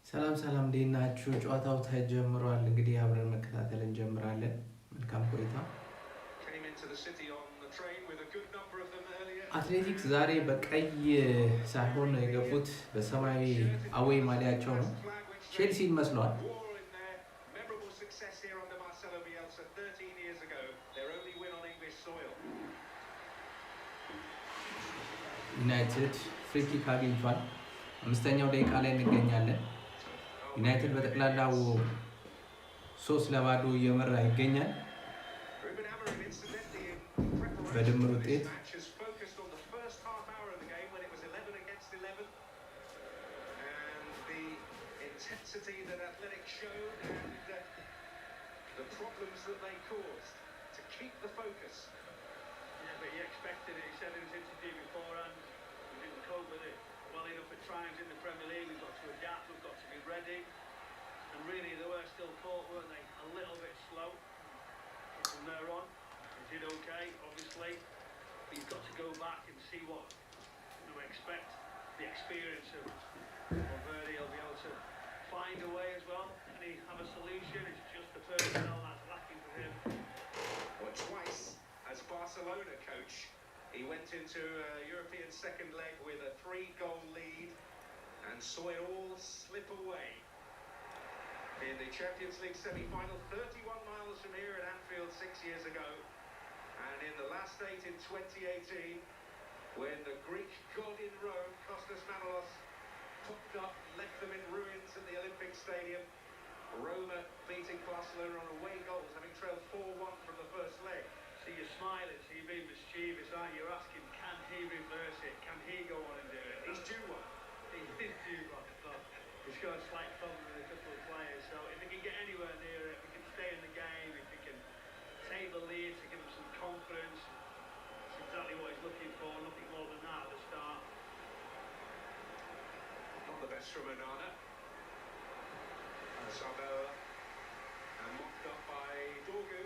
ሰላም ሰላም እንዴት ናችሁ? ጨዋታው ተጀምሯል። እንግዲህ አብረን መከታተል እንጀምራለን። መልካም ቆይታ። አትሌቲክስ ዛሬ በቀይ ሳይሆን የገቡት በሰማያዊ አዌይ ማሊያቸው ነው። ቼልሲን መስሏል። ዩናይትድ ፍሪ ኪክ አግኝቷል። አምስተኛው ደቂቃ ላይ እንገኛለን። ዩናይትድ በጠቅላላው 3-0 እየመራ ይገኛል። በድምር ውጤት times in the Premier League, we've got to adapt, we've got to be ready, and really they were still caught, weren't they? A little bit slow. From there on, they did okay, obviously, but you've got to go back and see what you expect. The experience of Verdi will be able to find a way as well. Can he have a solution? It's just the personnel that's lacking for him. Well, twice as Barcelona coach, he went into a European second leg with a 3-goal lead and saw it all slip away. In the Champions League semi-final, 31 miles from here at Anfield 6 years ago. And in the last 8 in 2018, when the Greek god in Rome, Kostas Manolos, popped up, left them in ruins at the Olympic Stadium. Roma beating Barcelona on away goals, having trailed 4-1 from the first leg. So you're smiling, so you're being mischievous, aren't you? You're asking, can he reverse it? Can he go on and do it? He's due one. He is due one. He's got a slight problem with a couple of players. So if he can get anywhere near it, if he can stay in the game, if he can take the lead to give him some confidence, it's exactly what he's looking for, nothing more than that at the start. Not the best from Onana. Samoa. And mocked up by Dorgu.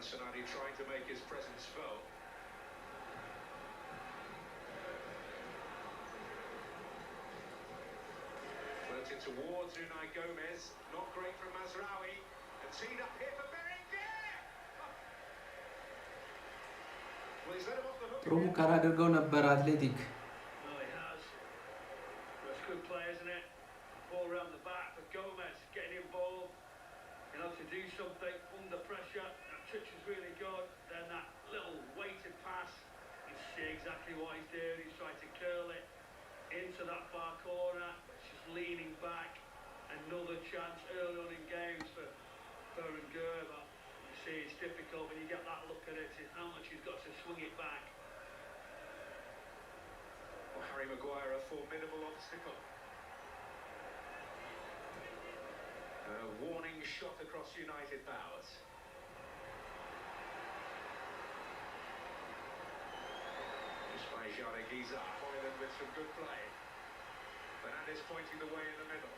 Sonati trying to make his presence felt. Floated towards Unai Gomez, not great from Mazraoui, and teed up here for Berenguer! Well, he's let him off the hook. ጥሩ ሙከራ አድርገው ነበር አትሌቲክ። Well, he has. That's good play, isn't it? Ball around the back for Gomez, getting involved. You know, to do something under pressure. Touch is really good, then that little weighted pass, you see exactly what he's doing, he's trying to curl it into that far corner, but it's just leaning back. Another chance early on in games for Berenguer, but you see it's difficult when you get that look at it, how much he's got to swing it back. Well, Harry Maguire, a formidable obstacle. A warning shot across United bows. By Jare Giza, Hoyland with some good play. Fernandes pointing the way in the middle.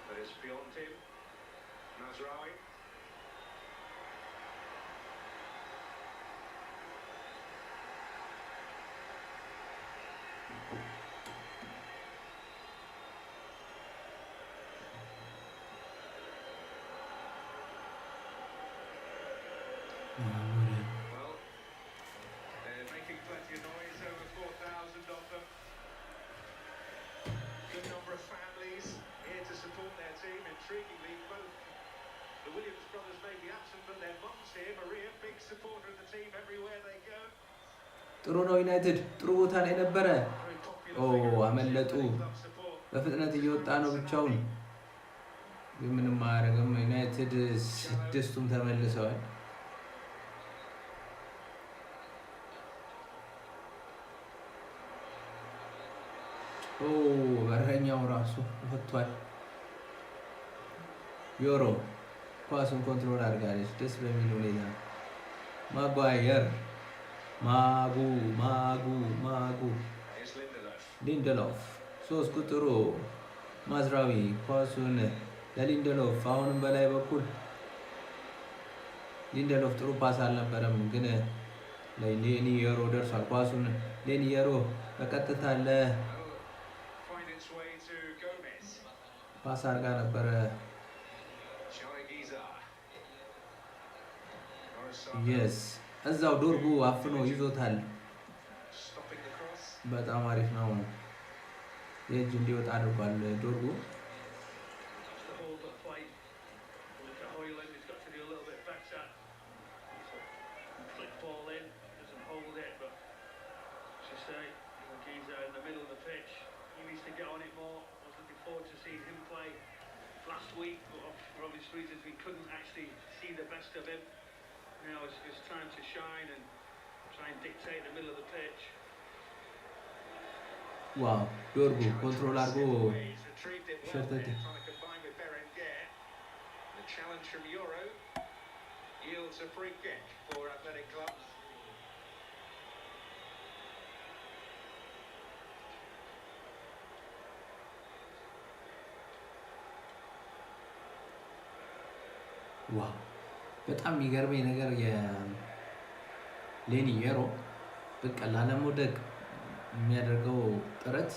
But it's beyond him. Mazraoui. Plenty of noise, over 4,000 of them. Good number of families here to support their team. Intriguingly, both the Williams brothers may be absent, but their mum's here. Maria, big supporter of the team everywhere they go. ጥሩ ነው ዩናይትድ ጥሩ ቦታ ላይ ነበረ። አመለጡ። በፍጥነት እየወጣ ነው ብቻውን። ግን ምንም አያደርግም። ዩናይትድ 6ቱም ተመልሰዋል። በረኛው ራሱ ወጥቷል። ዮሮ ኳሱን ኮንትሮል አድርጋለች ደስ በሚል ሁኔታ። ማጓየር ማጉ Here's Lindelof. ሊንደሎፍ 3 ቁጥሩ ማዝራዊ ኳሱን ለሊንደሎፍ አሁንም በላይ በኩል ሊንደሎፍ ጥሩ ፓስ አልነበረም፣ ግን ለሌኒየሮ ደርሷል። ኳሱን ሌኒየሮ በቀጥታ Find its way to Gomez. ፓስ አርጋ ነበረ። Giza. የስ እዛው ዶርጉ አፍኖ ይዞታል። Stopping the cross. በጣም አሪፍ ነው። የእጅ እንዲወጣ አድርጓል ዶርጉ። That's the hold up play. Look at Hoyland, he's got to do a little bit better. Flick ball in, doesn't hold it, but as you say, Giza in the middle of the pitch. He needs to get on it more. I was looking forward to seeing him play last week, but for obvious reasons we couldn't actually see the best of him. Now it's time to shine and try and dictate the middle of the pitch. ዋው ዶርጉ ኮንትሮል አድርጎ He's retrieved it well ሸርተቴ there, trying to combine with Berenguer. The challenge from Euro yields a free kick for Athletic Club. ዋው በጣም የሚገርመኝ ነገር የሌኒየሮ በቃ ላለመውደቅ የሚያደርገው ጥረት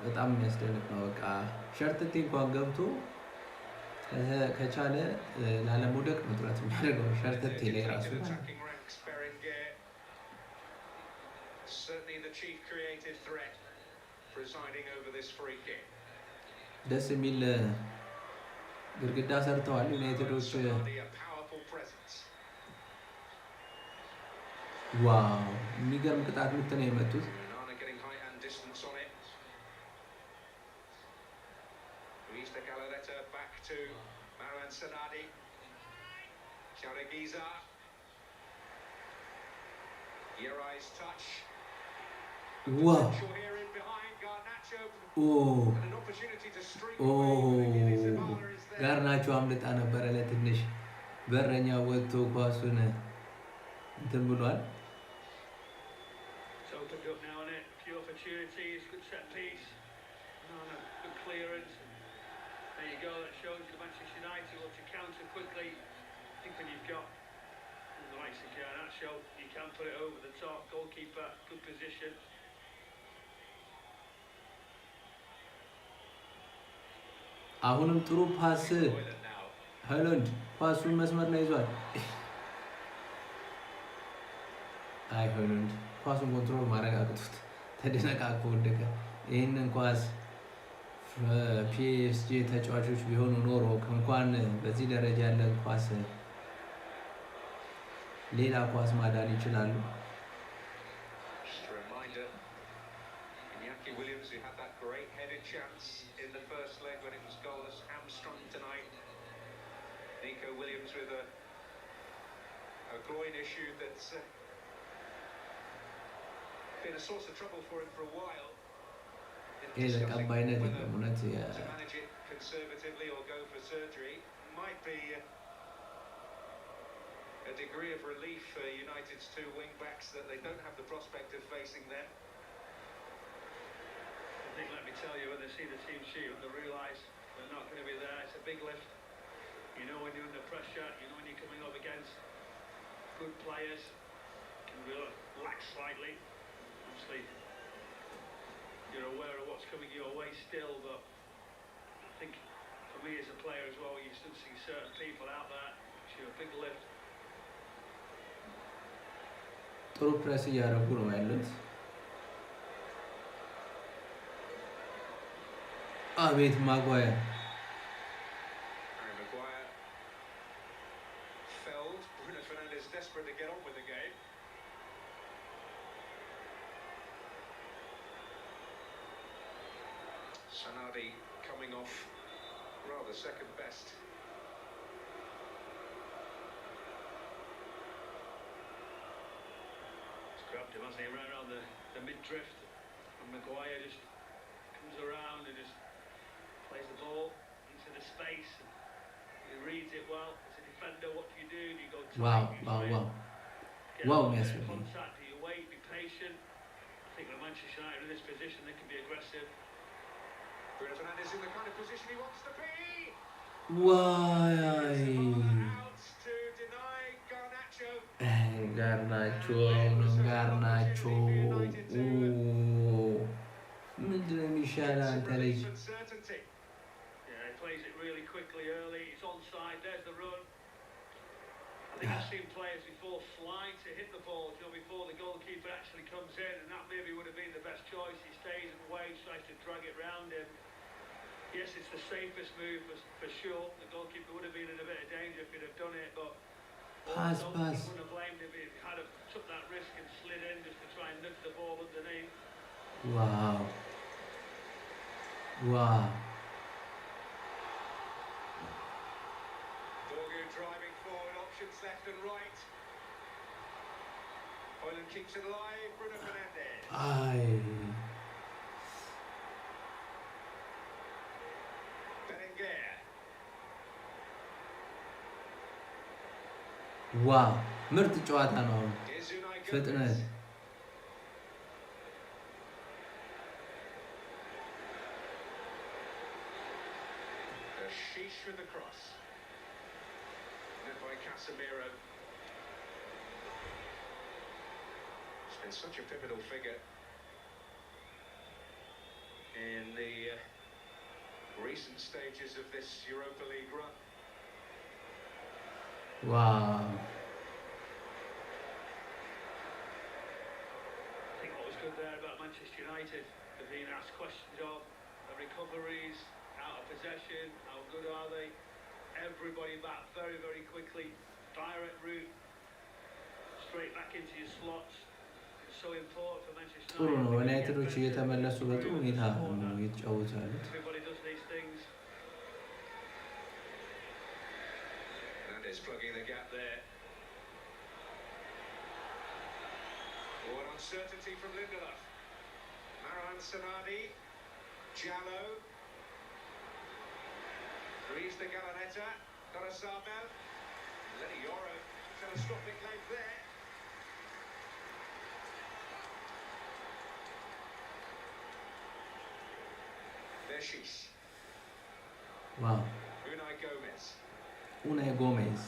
በጣም የሚያስደንቅ ነው። በቃ ሸርትቴ እንኳን ገብቶ ከቻለ ላለመውደቅ ነው ጥረት የሚያደርገው ሸርትቴ ላይ ራሱ Attacking ranks, Berenguer. Certainly the chief creative threat presiding over this free kick. ደስ የሚል ግድግዳ ሰርተዋል ዩናይትዶች። Somebody a powerful presence. ዋው የሚገርም ቅጣት ምት ነው የመቱት። Nana getting height and distance on it. Luis de Galareta back to Marouane Sanadi. Giza. Yerai's touch. ዋው Potential here in behind Garnacho. ኦ And an opportunity to streak away. But Gilly Zabala is there. ጋርናቾ አምልጣ ነበረ ለትንሽ በረኛ ወጥቶ ኳሱን እንትን ብሏል። It's opened up now, isn't it? A few opportunities, good set piece. No, good clearance. There you go, that shows you Manchester United want to counter quickly. I think when you've got the likes of Garnacho, you can put it over the top. Goalkeeper, good position. አሁንም ጥሩ ፓስ Hoyland now. ሃይላንድ ፓሱን መስመር ላይ ይዟል። አይ ሃይላንድ ኳሱን ኮንትሮል ማድረግ አቅቶት ተደነቃቅፎ ወደቀ። ይህንን ኳስ ፒኤስጂ ተጫዋቾች ቢሆኑ ኖሮ እንኳን በዚህ ደረጃ ያለ ኳስ ሌላ ኳስ ማዳን ይችላሉ። Just a reminder, Iñaki Williams, who had that great headed chance in the first leg when it was goalless, hamstrung tonight. Nico Williams with a groin issue that's been a source of trouble for him for a while. ይሄ ተቀባይነት የለም እውነት To manage it conservatively or go for surgery might be a degree of relief for United's two wing backs that they don't have the prospect of facing them. I think, let me tell you, when they see the team sheet and they realise they're not going to be there, it's a big lift. You know when you're under pressure, you know when you're coming up against good players, can relax slightly. Obviously, you're aware of what's coming your way still, but I think for me as a player as well, you still see certain people out there, it's you a big lift. ጥሩ ፕሬስ እያደረጉ ነው ያሉት። አቤት ማጓያ Harry Maguire felled. Bruno Fernandes desperate to get on with the game. Sanadi coming off rather second best. He's grabbed him, hasn't he? Right around the mid-drift, and Maguire just comes around and just plays the ball into the space. He reads it well. As a defender, what do? Do you go tight? ዋው You ዋው try ዋው and ዋው a bit of የሚያስፈልግ contact, do you wait, be patient? I think with Manchester United in this position, they can be aggressive. Bruno Fernandes in the kind of position he wants to be. ዋይ Out to deny Garnacho. ጋርናቾ አሁንም ጋርናቾ ምንድን ነው የሚሻለው አንተ ልጅ? Certainty. Yeah, he plays it really quickly early. It's onside. There's the run. I think I've seen players before slide to hit the ball, before the goalkeeper actually comes in, and that maybe would have been the best choice. He stays and waits, tries to drag it round him. Yes, it's the safest move for sure. The goalkeeper would have been in a bit of danger if he'd have done it, but pass. I wouldn't have blamed him if he had have took that risk and slid in just to try and nudge the ball underneath. Wow. Wow. Dorgu driving forward, options left and right. Hoyland keeps it alive, Bruno Fernandes. Ay. ዋው ምርጥ ጨዋታ ነው። ፍጥነት Sheesh with the cross. Led by Casemiro. He's been such a pivotal figure in the recent stages of this Europa League run. Wow. I think what was good there about Manchester United, they're being asked questions of the recoveries, out of possession, how good are they? Everybody back very, very quickly, direct route, straight back into your slots. It's so important for Manchester United. ጥሩ ነው። ዩናይትዶች እየተመለሱ በጥሩ ሁኔታ ነው እየተጫወቱ ያሉት። Everybody does these things. Is plugging the gap there. Oh, an uncertainty from Lindelof. Marouane Sanadi. Jallo. Ruiz de Galaneta. Darasabel. Lenny Yoro. Telescopic leg there. Beshish. Wow. Unai Gomez. Unai Gomez.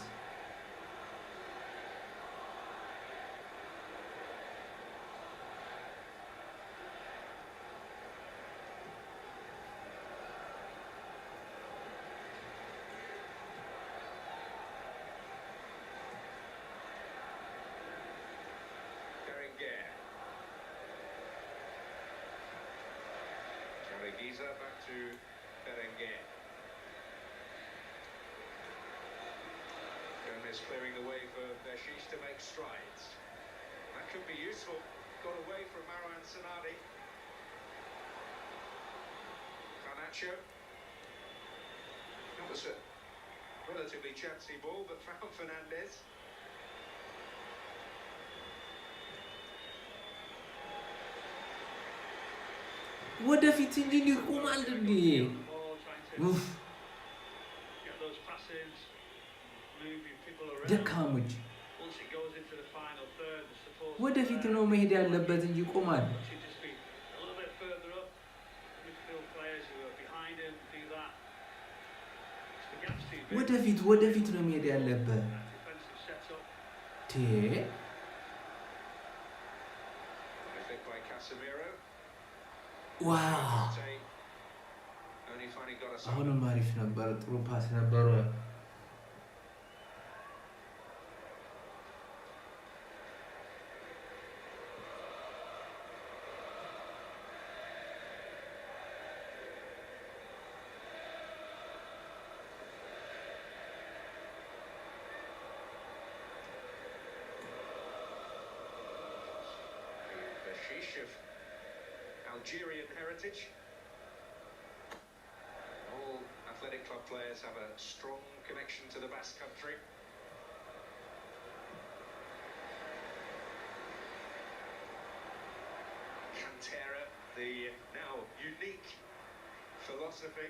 Giza back to Berenguer. Gomez clearing the way for Beshish to make strides. That could be useful. Got away from Marouane Sanadi. Garnacho. That was a relatively chancy ball, but found Fernandes. ወደፊት እንጂ ይቆማል እንዴ? ደካሞች ወደፊት ነው መሄድ ያለበት እንጂ ይቆማል። ወደፊት ነው መሄድ ያለበት። ዋው አሁንም አሪፍ ነበር። ጥሩ ፓስ ነበረ። Algerian heritage. All athletic club players have a strong connection to the Basque country. Cantera, the now unique philosophy.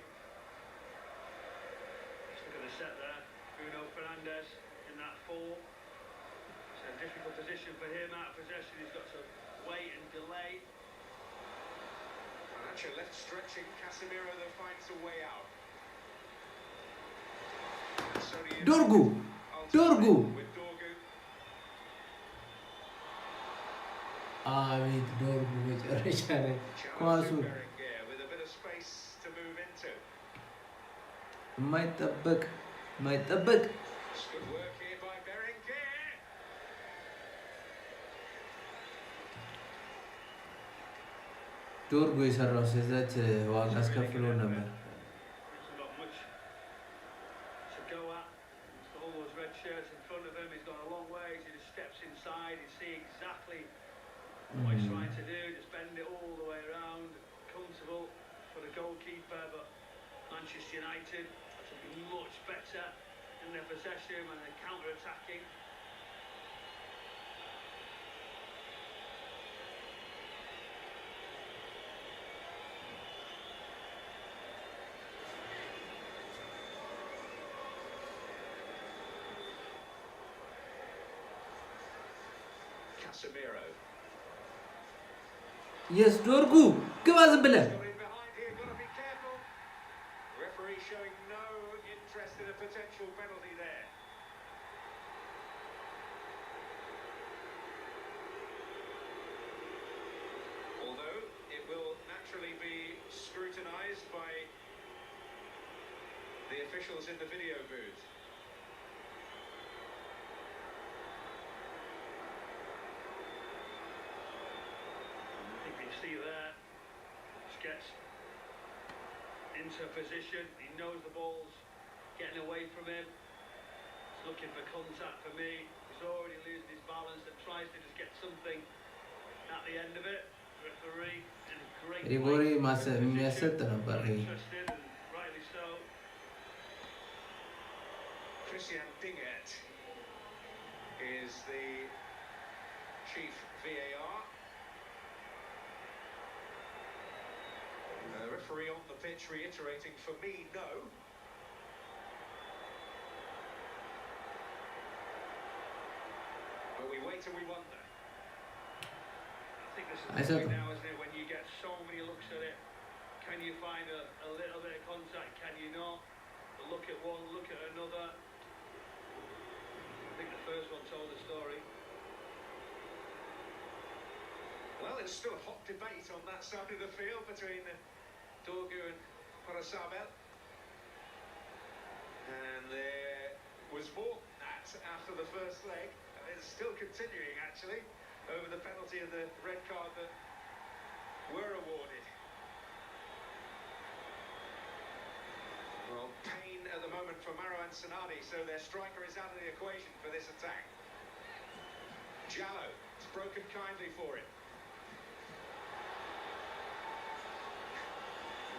Just look at the set there. Bruno Fernandes in that 4. It's a difficult position. possession for him, out of possession. He's got to wait and delay. Financial left stretching. Casemiro though finds a way out. And so do you Dorgu! Dorgu! with Dorgu. አቤት ዶርጉ መጨረሻ ላይ Challenge ኳሱን to Berenguer with a bit of space to move into. የማይጠበቅ It's good work here by Berenguer. ዶርጉ የሰራው ስህተት ዋጋ አስከፍሎ ነበር። Hasn't got much to go at. He's got all those red shirts in front of him. He's gone a long way. He just steps inside. You see exactly what he's trying to do. Just bend it all the way around. Comfortable for the goalkeeper, but Manchester United have to be much better in their possession when they're counter-attacking. Casemiro. የስ ዶርጉ ግባ ዝም ብለህ Got in behind here, got to be careful. Referee showing no interest in a potential penalty there. Although it will naturally be scrutinised by the officials in the video booth. I think you see there, just gets into a position. He knows the ball's getting away from him. He's looking for contact for me. He's already losing his balance and tries to just get something at the end of it. Referee in a great ሪጎሪ place. የሚያሰጥ ነበር ይሄ Interested and rightly so. Christian Dingert is the chief VAR. The referee on the pitch reiterating, for me, no. But we wait and we wonder. I think this is I the said thing them. now, isn't it? When you get so many looks at it, can you find a little bit of contact? Can you not? Look at one, look at another. I think the first one told the story. Well, there's still a hot debate on that side of the field between Dorgu and Parasabel. And there was more than that after the first leg. And it's still continuing, actually, over the penalty and the red card that were awarded. Well, pain at the moment for Maro and Sanadi, so their striker is out of the equation for this attack. Jallo, it's broken kindly for him.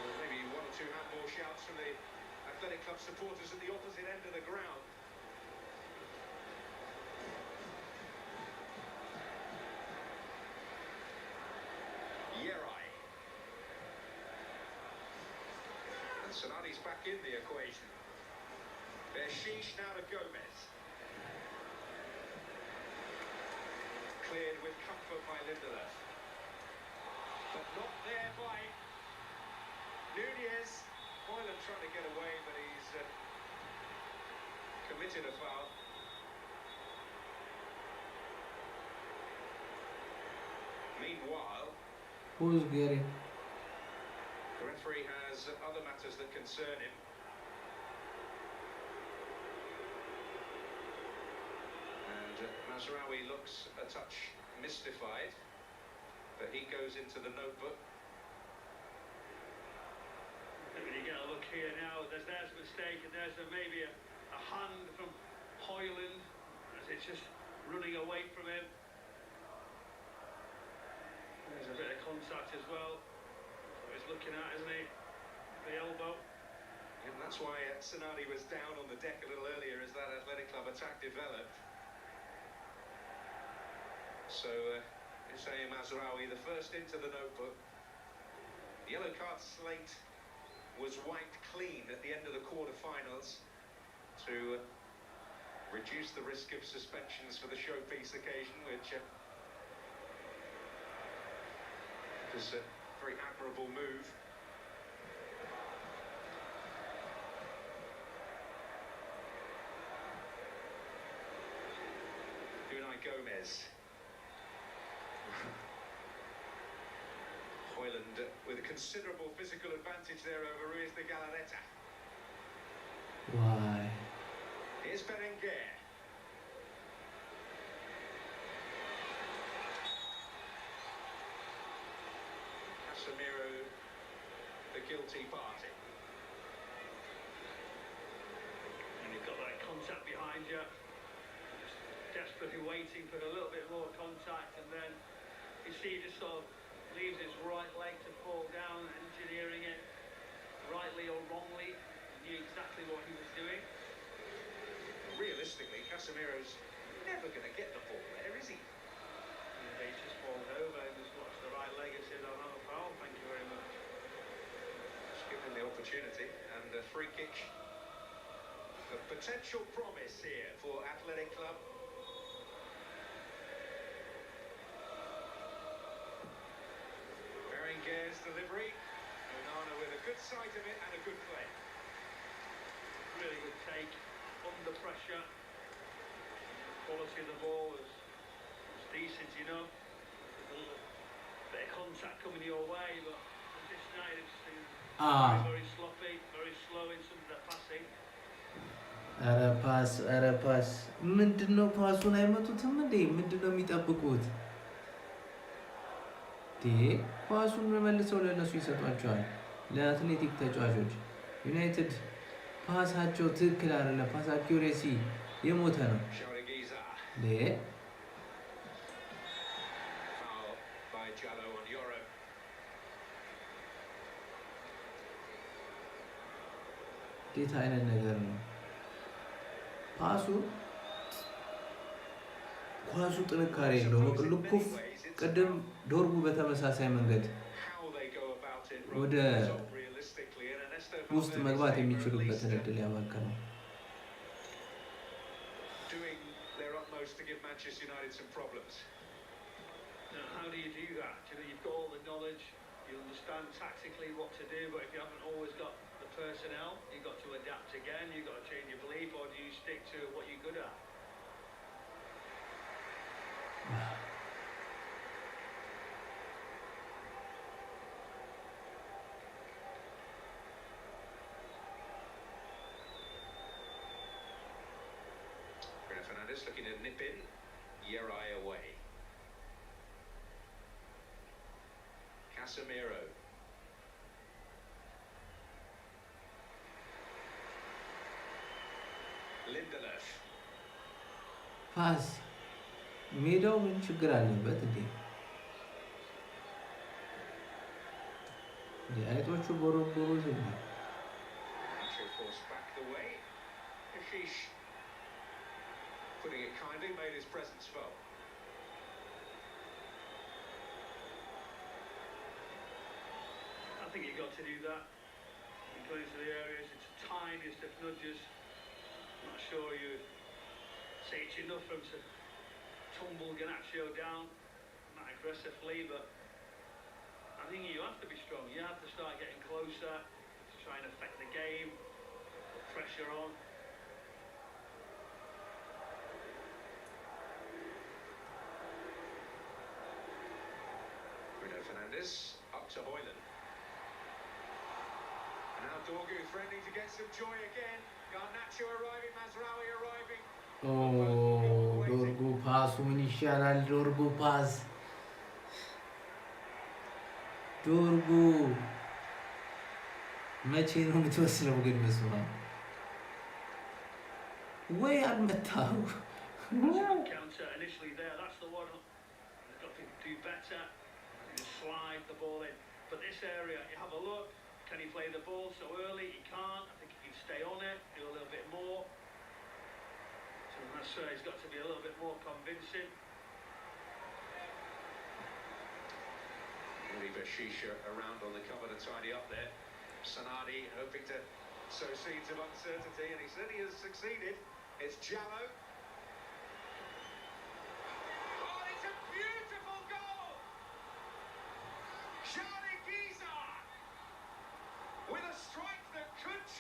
Well, maybe one or two handball shouts from the Athletic Club supporters at the opposite end of the ground. Yerai. And Sonati's back in the equation. There's Sheesh now to Gomez. Cleared with comfort by Lindelof. But not there by Nunez. Hoyland trying to get away, but he's committed a foul. Meanwhile, who's getting the referee has other matters that concern him. And Mazraoui looks a touch mystified, but he goes into the notebook. When you get a look here now, there's a mistake and there's maybe a hand from Hoyland as it's just running away from him. There's a bit of contact as well. That's what he's looking at, isn't he? The elbow. And that's why Sonati was down on the deck a little earlier as that Athletic Club attack developed. So, Hussein Mazraoui, the first into the notebook. The yellow card slate was wiped clean at the end of the quarter-finals to reduce the risk of suspensions for the showpiece occasion, which was a very admirable move. Gomez. Hoyland with a considerable physical advantage there over Ruiz de Galarreta. Why? Here's Berenguer. Casemiro, the guilty party. And you've got that contact behind you. Desperately waiting for a little bit more contact, and then you see he just sort of leaves his right leg to fall down, engineering it rightly or wrongly. He knew exactly what he was doing. Realistically, Casemiro's never going to get the ball there, is he? And he just falls over and just watched the right leg and says, "I'll have a foul, thank you very much." Just give him the opportunity, and a free kick. A potential promise here for Athletic Club. Berenguer's delivery. Onana with a good sight of it and a good play. Really good take, under pressure. Quality of the ball was decent, you know. A little bit of contact coming your way, but this night it's been very sloppy, very slow in some of their passing. ኧረ ፓስ ምንድነው? ፓሱን አይመቱትም እንዴ? ምንድነው የሚጠብቁት? ፓሱን መልሰው ለነሱ ይሰጧቸዋል፣ ለአትሌቲክ ተጫዋቾች። ዩናይትድ ፓሳቸው ትክክል አይደለም። ፓስ አኪዩሬሲ የሞተ ነው። እንዴት አይነት ነገር ነው? ኳሱ ጥንካሬ የለውም። ልኩፍ ቅድም ዶርጉ በተመሳሳይ መንገድ ወደ ውስጥ መግባት የሚችሉበትን እድል ያባከነው። How do you do that? You've got all the knowledge, you understand tactically what to do, but if you haven't always got the personnel, you've got to adapt again, you've got to change your belief, or do you stick to what you're good at? Fernandes looking to nip in, Yerai away. Casemiro. Lindelöf. ፓስ ሜዳው ምን ችግር አለበት እንዴ? አይጦቹ ቦሮቦሮት እንዴ? Putting it kindly, made his presence felt. I think you've got to do that. You go into the areas, it's the tiniest of nudges. I'm not sure you say it's enough for him to tumble Garnacho down, not aggressively, but I think you have to be strong. You have to start getting closer to try and affect the game, put pressure on. Fernandes up to Hoyland. And now Dorgu threatening to get some joy again. Garnacho arriving, Mazraoui arriving. ዶርጉ ፓሱ ምን ይሻላል? ዶርጉ ፓስ ዶርጉ መቼ ነው የምትወስነው ግን? መስማ ወይ አልመታው። Counter initially there, that's the one. They've got to do better. Slide the ball in, but this area, you have a look. Can he play the ball so early? He can't. I think he can stay on it, do a little bit more. So that's where he's got to be a little bit more convincing. Leave a shisha around on the cover to tidy up there. Sanadi hoping to sow seeds of uncertainty, and he certainly has succeeded. It's Jallo.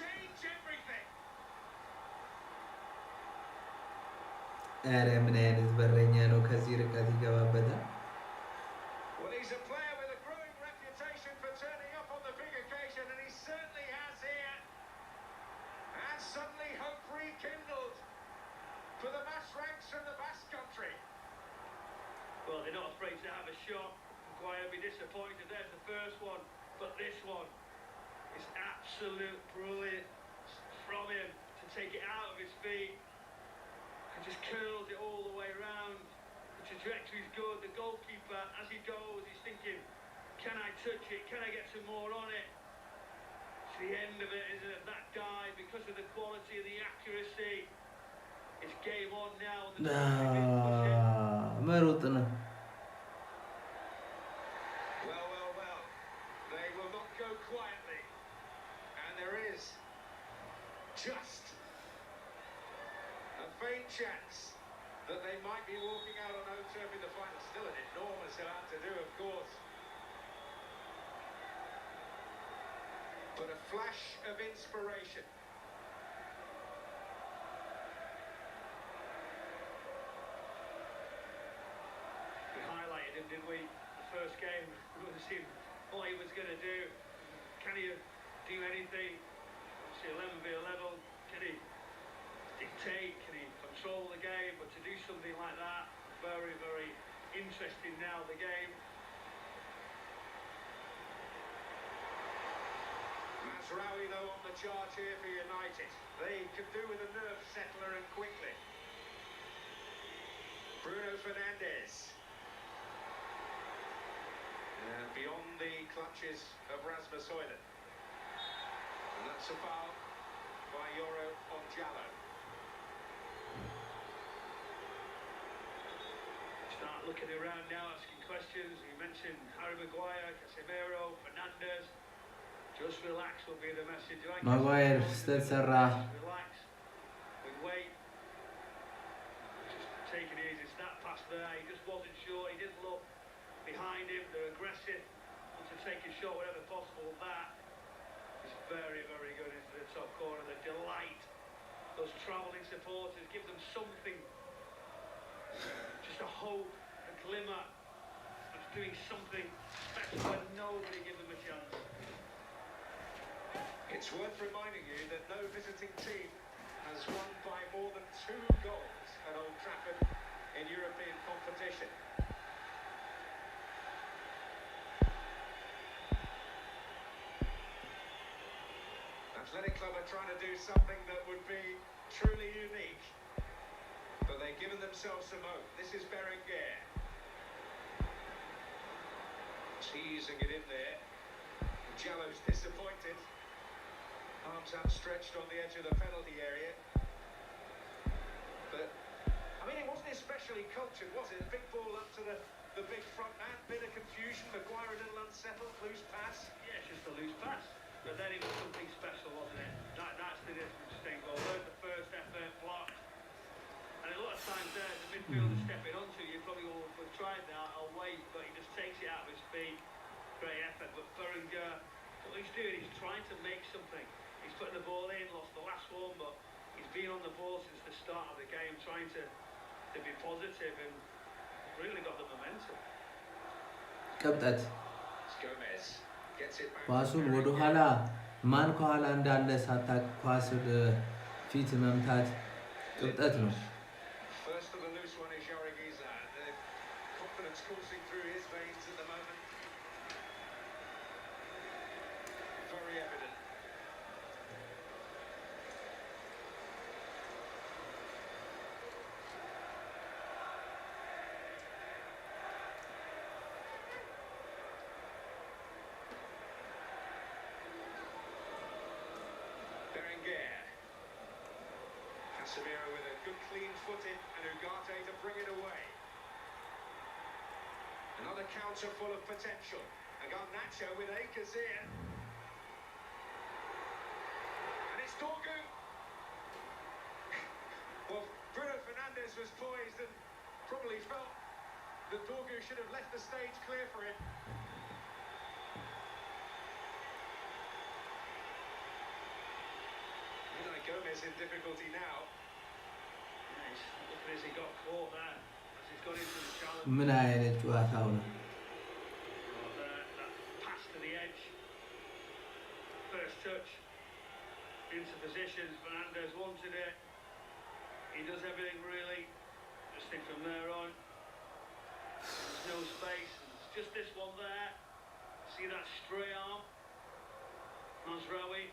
change everything. ኧረ ምን አይነት በረኛ ነው! ከዚህ ርቀት ይገባበታል። Well, he's a player with a growing reputation for turning up on the big occasion, and he certainly has here. And suddenly hope rekindled for the mass ranks from the Basque Country. Well, they're not afraid to have a shot. Maguire will be disappointed. There's the first one, but this one is absolute brilliance from him to take it out of his feet and just curls it all the way round. The trajectory's good. The goalkeeper, as he goes, he's thinking, can I touch it? Can I get some more on it? It's the end of it, isn't it? That guy, because of the quality and the accuracy, it's game on now. መሮጥ ነው። Well, they will not go quietly, and there is just a faint chance that they might be walking out on home turf in the final. Still an enormous amount to do, of course, but a flash of inspiration. We highlighted him, didn't we? The first game, we would have seen what he was going to do. Can he do anything? Obviously 11v11. Can he dictate? Can he control the game? But to do something like that, very, very interesting now, the game. Mazraoui, though, on the charge here for United. They could do with a nerve settler and quickly. Bruno Fernandes. And beyond the clutches of Rasmus Højlund. And that's a foul by Yoro on Jallo. Start looking around now, asking questions. You mentioned Harry Maguire, Casemiro, Fernandes. Just relax will be the message. Maguire ስተሰራ Relax. We wait. Just take it easy. It's that pass there. He just wasn't sure. He didn't look behind him. They're aggressive. Want to take a shot wherever possible. That is very, very good into the top corner. The delight. Those travelling supporters give them something. Just a hope, a glimmer of doing something special when nobody gives them a chance. It's worth reminding you that no visiting team has won by more than 2 goals at Old Trafford in European competition. Athletic Club are trying to do something that would be truly unique, but they've given themselves some hope. This is Berenguer. Teasing it in there. Jallo's disappointed. Arms outstretched on the edge of the penalty area. But, I mean, it wasn't especially cultured, was it? Big ball up to the big front man, bit of confusion, Maguire a little unsettled, loose pass. Yeah, it's just a loose pass. But then it was something special, wasn't it? That's the distinct goal. There's the first effort, blocked. And a lot of times there, the midfielder stepping onto you, probably will have tried that, I'll wait, but he just takes it out of his feet. Great effort. But Berenguer, what he's doing, he's trying to make something. He's putting the ball in, lost the last one, but he's been on the ball since the start of the game, trying to be positive and really got the momentum. ቅብጠት Gomez gets it back. ኳሱን ወደ ኋላ ማን ከኋላ እንዳለ ሳታቅ ኳስ ወደ ፊት መምታት ቅብጠት ነው። First of the loose one is Jorginho. The confidence coursing through his veins at the moment. Very evident. Berenguer. Casemiro with a good clean footed and Ugarte to bring it away. Another counter full of potential. I got Nacho with acres here. And it's Dorgu. Well, Bruno Fernandes was poised and probably felt that Dorgu should have left the stage clear for him. Gomez in difficulty now. Nice. Look as he got caught there, as he's got into the challenge. ምን አይነት ጨዋታው ነው? That pass to the edge. First touch into positions. Fernandez wanted it. He does everything really. Just think from there on. There's no space. It's just this one there. See that stray arm? Mazraoui.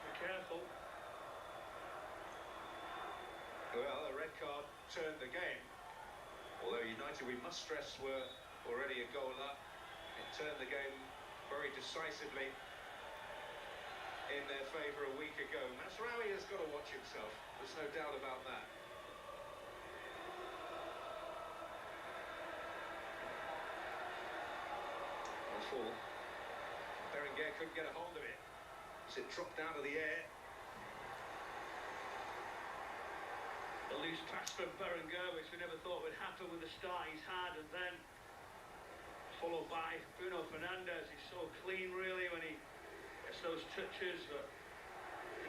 Be careful. Well, a red card turned the game. Although United, we must stress, were already a goal up. It turned the game very decisively in their favour a week ago. Mazraoui has got to watch himself. There's no doubt about that. Full. Berenguer couldn't get a hold of it as it dropped out of the air. A loose pass from Berenguer, which we never thought would happen with the start he's had, and then followed by Bruno Fernandes. He's so clean really when he gets those touches, but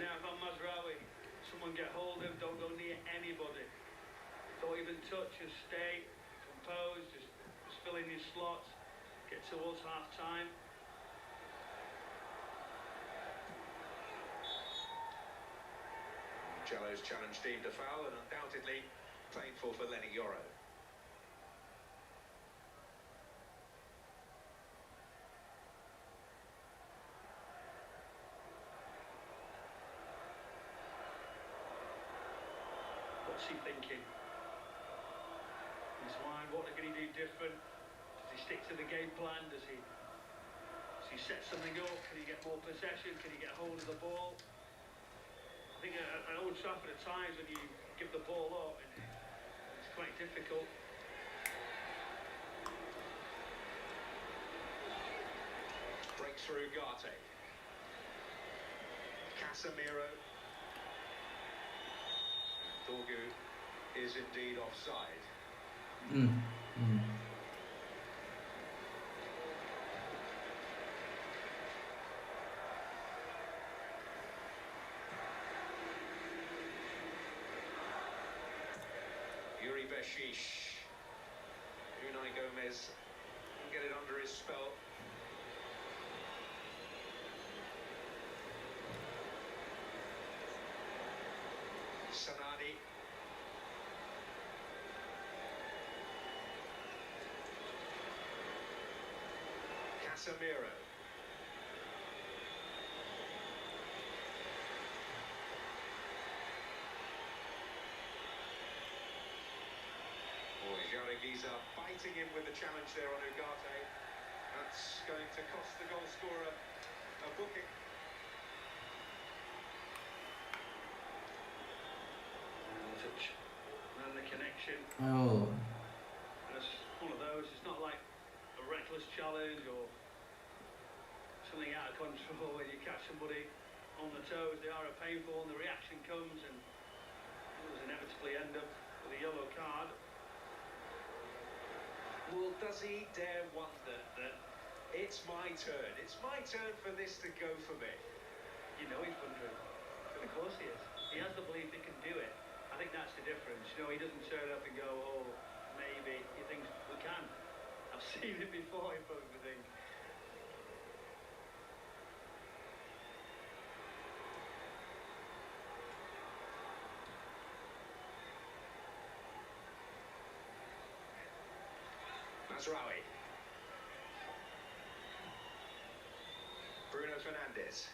now if I'm Mazraoui, someone get hold of him, don't go near anybody. Don't even touch, just stay composed, just fill in your slots. Get towards half-time. Jallo's challenge deemed a foul and undoubtedly painful for Lenny Yoro. What's he thinking? In his mind, what can he do different? Does he stick to the game plan? Does he set something up? Can he get more possession? Can he get hold of the ball? I think at Old Trafford at times when you give the ball up, it's quite difficult. Breaks through Garte. Casemiro. Dorgu is indeed offside. Yuri Beshish. Unai Gomez can get it under his spell. Sanani. Casemiro. Giza biting in with the challenge there on Ugarte. That's going to cost the goal scorer a booking. Touch and the connection. Oh. It's one of those. It's not like a reckless challenge or something out of control where you catch somebody on the toes. They are a painful, and the reaction comes, and it was inevitably end up with a yellow card. Well, does he dare wonder that it's my turn? It's my turn for this to go for me. You know he's wondering. Of course he is. He has the belief he can do it. I think that's the difference. You know, he doesn't turn up and go, oh, maybe. He thinks, we can. I've seen it before, he probably thinks. Mazraoui. Bruno Fernandes.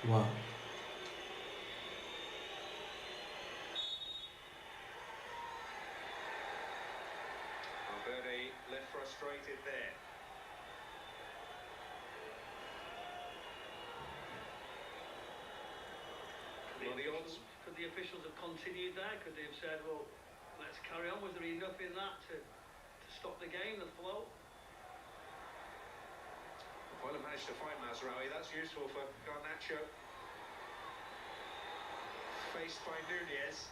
Wow. Valverde left frustrated there. Could the officials have continued there? Could they have said, well, let's carry on? Was there enough in that to stop the game, the flow? Well, he managed to find Mazraoui. That's useful for Garnacho. Faced by Nunez.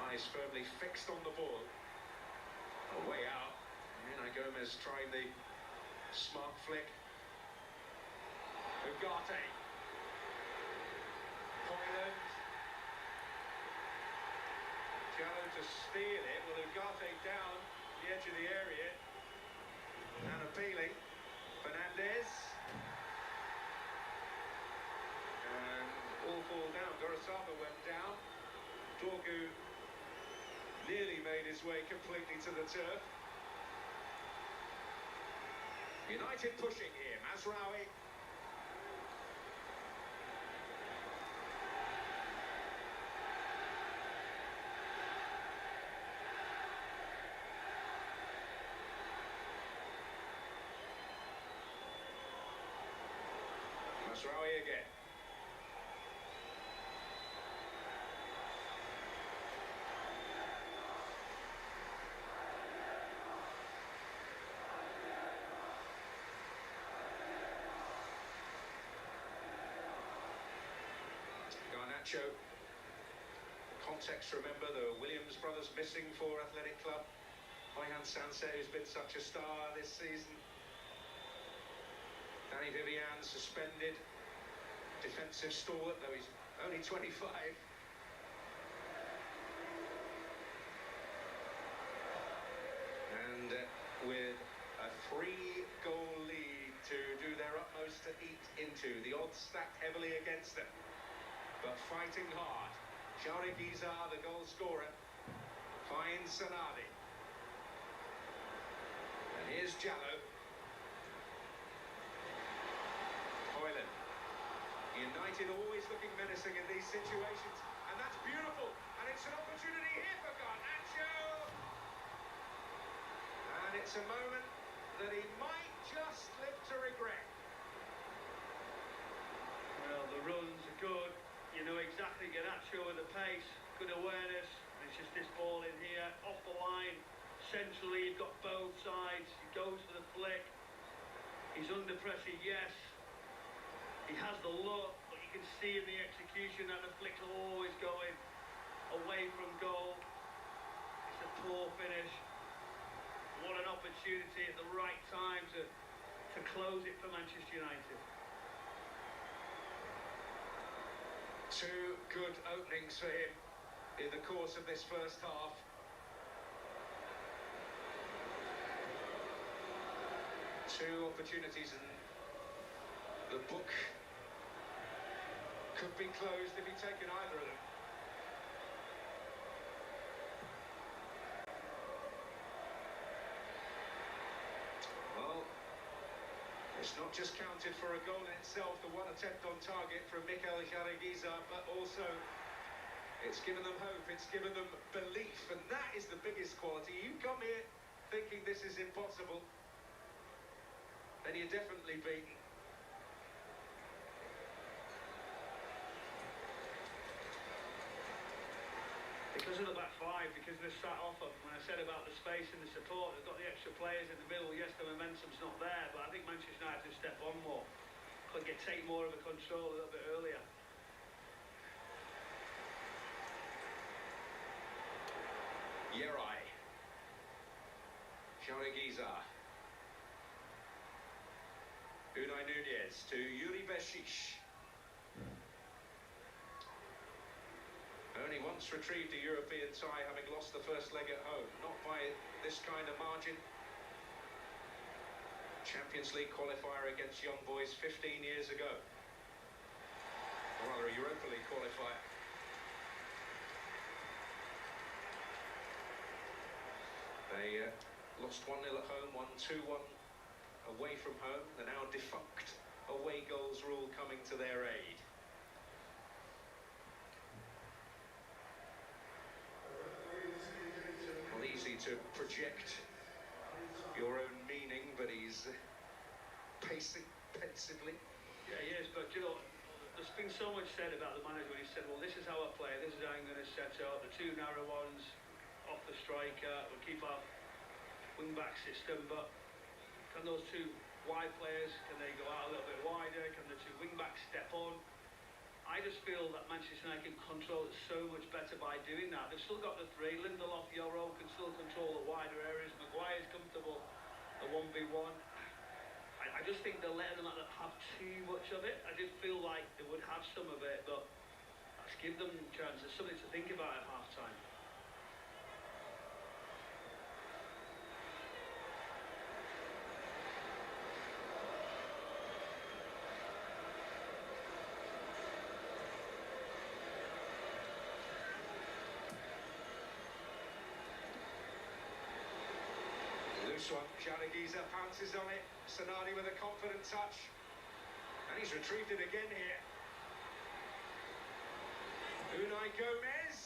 Eyes firmly fixed on the ball. A way out. Unai Gomez trying the smart flick. Ugarte. Hoyland. Jallo to steal it. Well, Ugarte down the edge of the area. And appealing. Fernandez. And all fall down. Gorosaba went down. Dorgu nearly made his way completely to the turf. United pushing here. Mazraoui. Mazraoui again. Garnacho. Context, remember, the Williams brothers missing for Athletic Club. Hoyhan Sanse, who's been such a star this season. Danny Vivian suspended. Defensive stalwart, though he's only 25. And with a 3-goal lead to do their utmost to eat into. The odds stacked heavily against them, but fighting hard. Sharik Izar, the goal scorer, finds Sanadi. And here's Jallo. Hoyland. United always looking menacing in these situations, and that's beautiful. And it's an opportunity here for Garnacho. And it's a moment that he might just live to regret. Well, the runs are good. You know exactly Garnacho with the pace, good awareness. And it's just this ball in here, off the line, centrally. You've got both sides. He goes for the flick. He's under pressure, yes. He has the look, but you can see in the execution that the flick's always going away from goal. It's a poor finish. What an opportunity at the right time to close it for Manchester United. Two good openings for him in the course of this first half. Two opportunities, and the book could be closed if he'd taken either of them. Well, it's not just counted for a goal in itself, the one attempt on target from Mikel Jaragiza, but also it's given them hope, it's given them belief, and that is the biggest quality. You come here thinking this is impossible, then you're definitely beaten. Because of the back five, because they're sat off them. When I said about the space and the support, they've got the extra players in the middle. Yes, the momentum's not there, but I think Manchester United to step on more. Could take more of a control a little bit earlier. Yerai. Jaragiza. Unai Nunez to Yuri Beshish. Only once retrieved a European tie, having lost the first leg at home. Not by this kind of margin. Champions League qualifier against Young Boys 15 years ago. Or rather, a Europa League qualifier. They lost 1-0 at home, won 2-1 away from home. The now defunct away goals rule coming to their aid. Well, easy to project your own meaning, but he's pacing pensively. Yeah, he is, but you know, there's been so much said about the manager when he said, well, this is how I play, this is how I'm going to set up, the two narrow ones, off the striker, we'll keep our wing-back system, but can those two wide players, can they go out a little bit wider, can the two wing-backs step on? I just feel that Manchester United can control it so much better by doing that. They've still got the three. Lindelof, Yoro can still control the wider areas. Maguire's comfortable a 1v1. I just think they're letting them have too much of it. I did feel like they would have some of it, but let's give them a chance. There's something to think about at half-time. Loose one, Jaragiza pounces on it, Sonali with a confident touch, and he's retrieved it again here. Unai Gomez.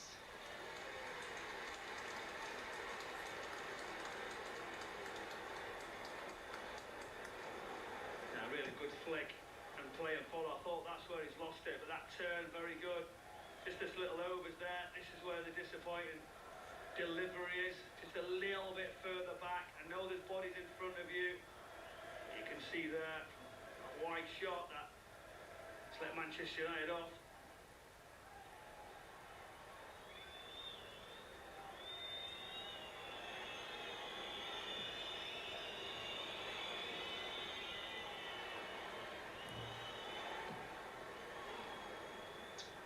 Yeah, really good flick and play and follow. I thought that's where he's lost it, but that turn, very good. Just this little overs there, this is where the disappointing delivery is, just a little bit further back. I know there's bodies in front of you. You can see there, a wide shot that's let Manchester United off.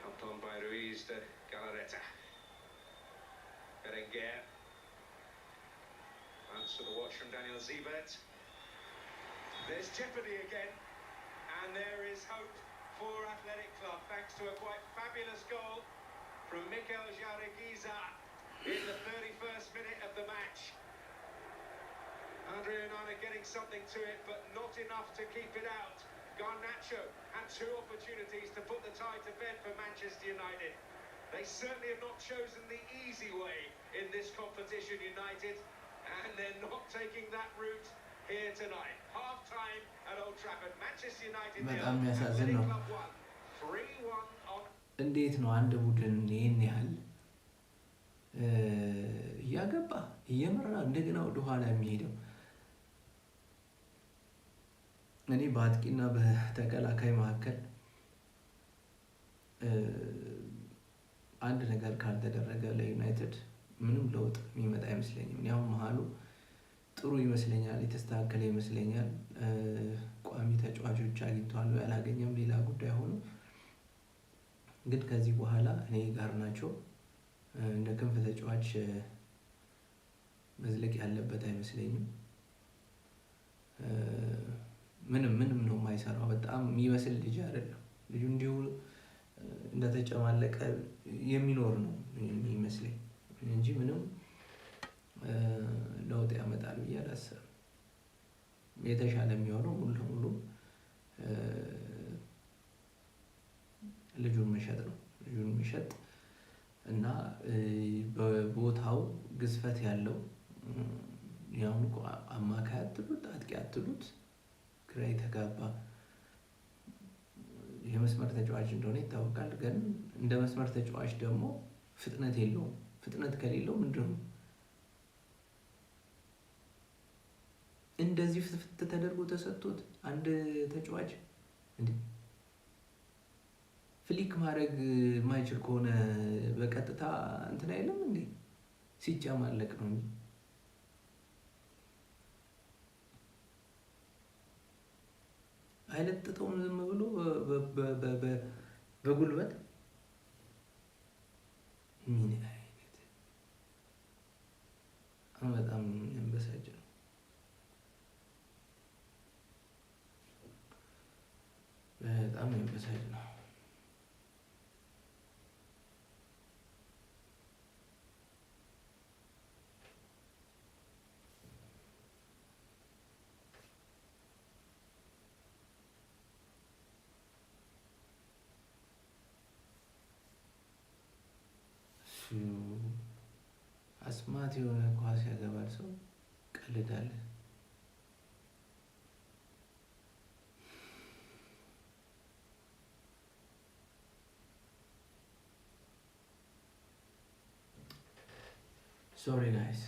Helped on by Ruiz to Galarreta. Berenguer. Answer the watch from Daniel Zibert. There's jeopardy again, and there is hope for Athletic Club thanks to a quite fabulous goal from Mikel Jaragiza in the 31st minute of the match. Andre Onana getting something to it, but not enough to keep it out. Garnacho had two opportunities to put the tie to bed for Manchester United. They certainly have not chosen the easy way in this competition, United, and they're not taking that route here tonight. Half time at Old Trafford. Manchester United በጣም የሚያሳዝን ነው። 3-1 on. እንዴት ነው አንድ ቡድን ይህን ያህል እያገባ እየመራ እንደገና ወደ ኋላ የሚሄደው? እኔ በአጥቂና በተከላካይ መካከል አንድ ነገር ካልተደረገ ለዩናይትድ ምንም ለውጥ የሚመጣ አይመስለኝም። ያው መሀሉ ጥሩ ይመስለኛል፣ የተስተካከለ ይመስለኛል። ቋሚ ተጫዋቾች አግኝቷል ያላገኘም ሌላ ጉዳይ ሆኖ፣ ግን ከዚህ በኋላ እኔ ጋር ናቸው እንደ ክንፍ ተጫዋች መዝለቅ ያለበት አይመስለኝም። ምንም ነው የማይሰራው። በጣም የሚመስል ልጅ አይደለም። ልጁ እንዲሁ እንደተጨማለቀ የሚኖር ነው የሚመስለኝ እንጂ ምንም ለውጥ ያመጣል ብዬ አላስብም። የተሻለ የሚሆነው ሙሉ ለሙሉ ልጁን መሸጥ ነው። ልጁን መሸጥ እና በቦታው ግዝፈት ያለው ያሁን እኮ አማካይ አትሉት አጥቂ አትሉት ግራ የተጋባ የመስመር ተጫዋች እንደሆነ ይታወቃል። ግን እንደ መስመር ተጫዋች ደግሞ ፍጥነት የለውም። ፍጥነት ከሌለው ምንድነው እንደዚህ ፍትፍት ተደርጎ ተሰጥቶት አንድ ተጫዋች እንዴ ፍሊክ ማድረግ ማይችል ከሆነ በቀጥታ እንትን አይልም እንዴ? ሲጨማለቅ ነው እንጂ አይለጥጠውም ዝም ብሎ በጉልበት። ምን አይነት በጣም የሚያበሳጭ ነው። በጣም የሚያበሳጭ ነው። አስማት የሆነ ኳስ ያገባል ሰው ቀልዳለ። Sorry guys.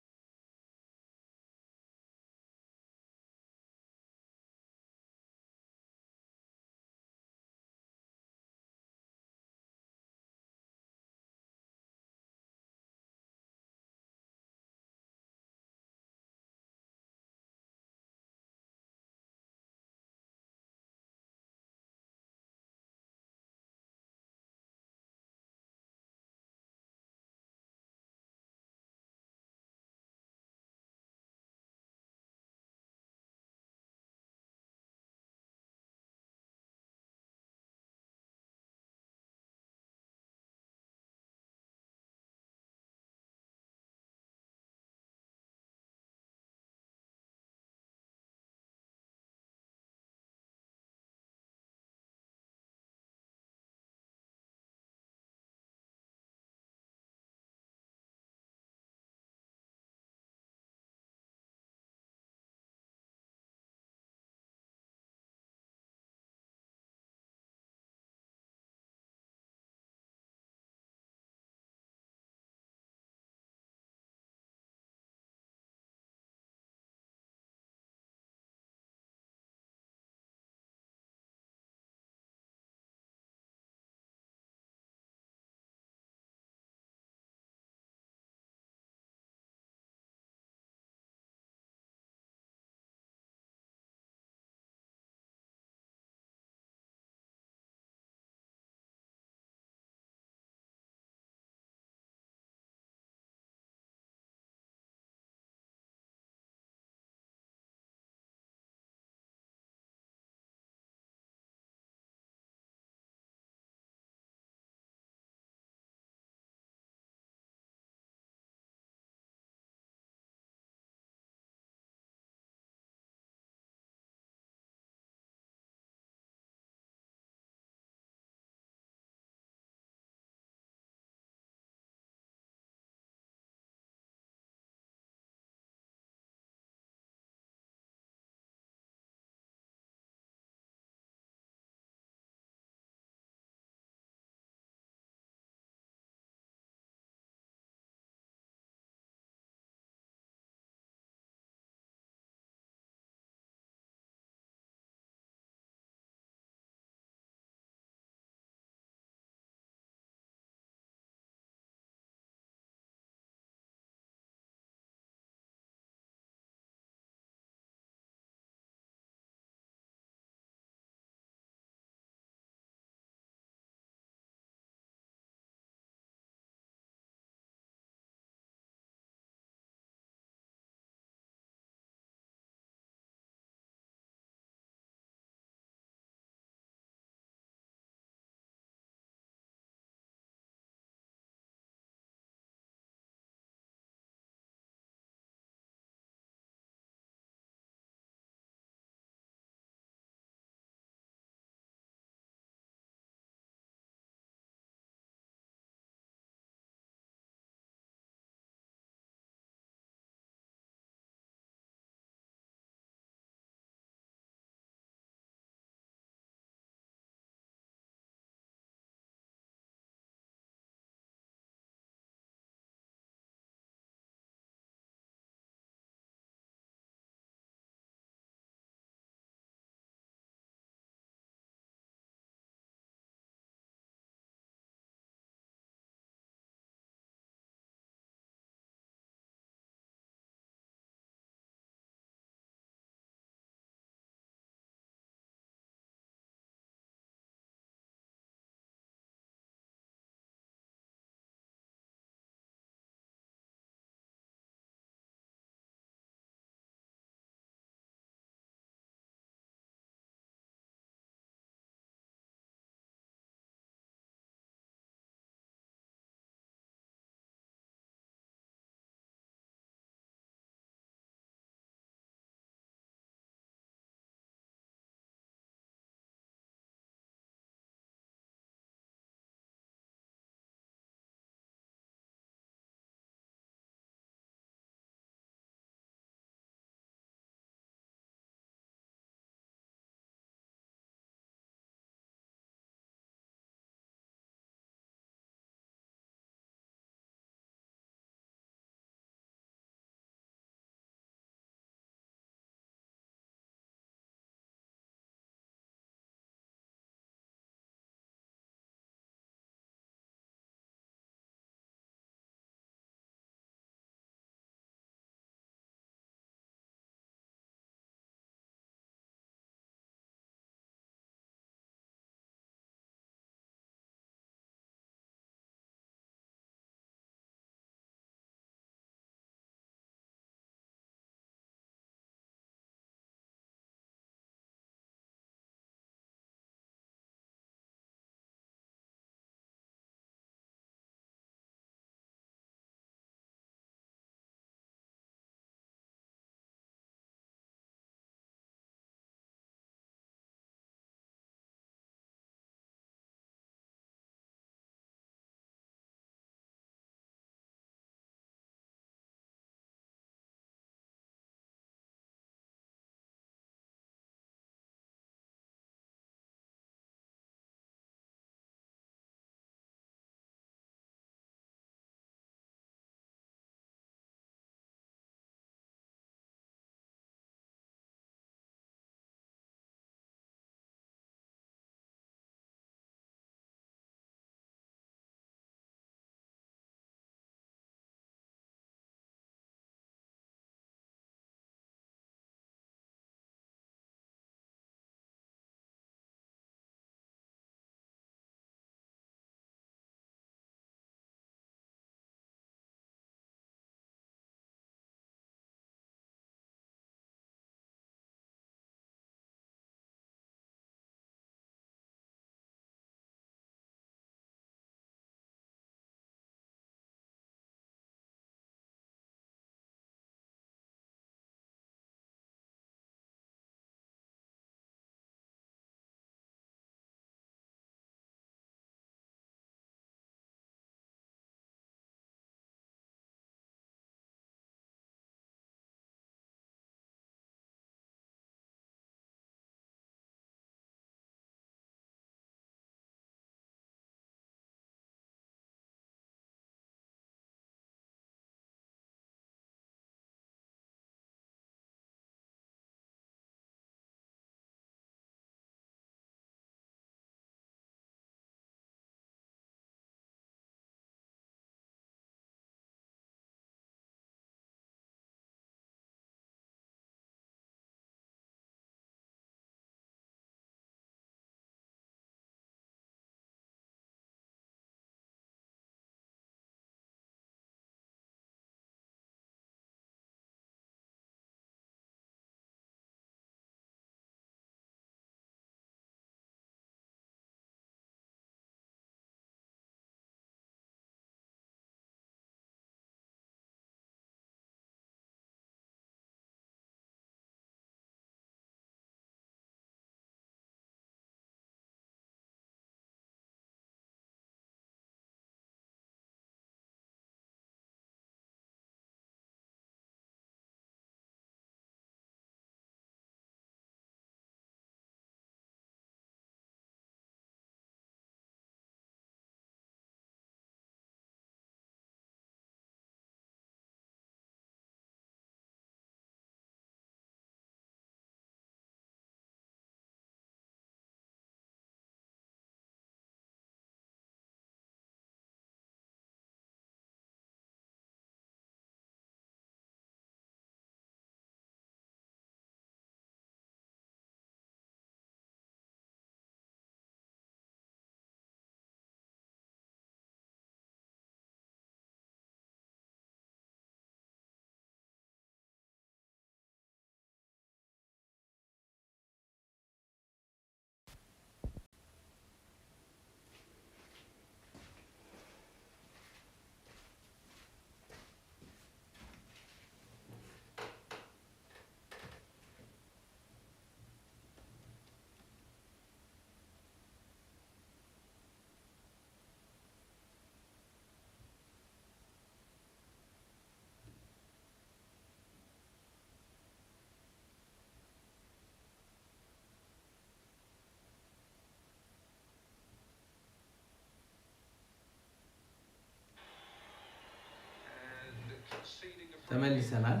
ተመልሰናል።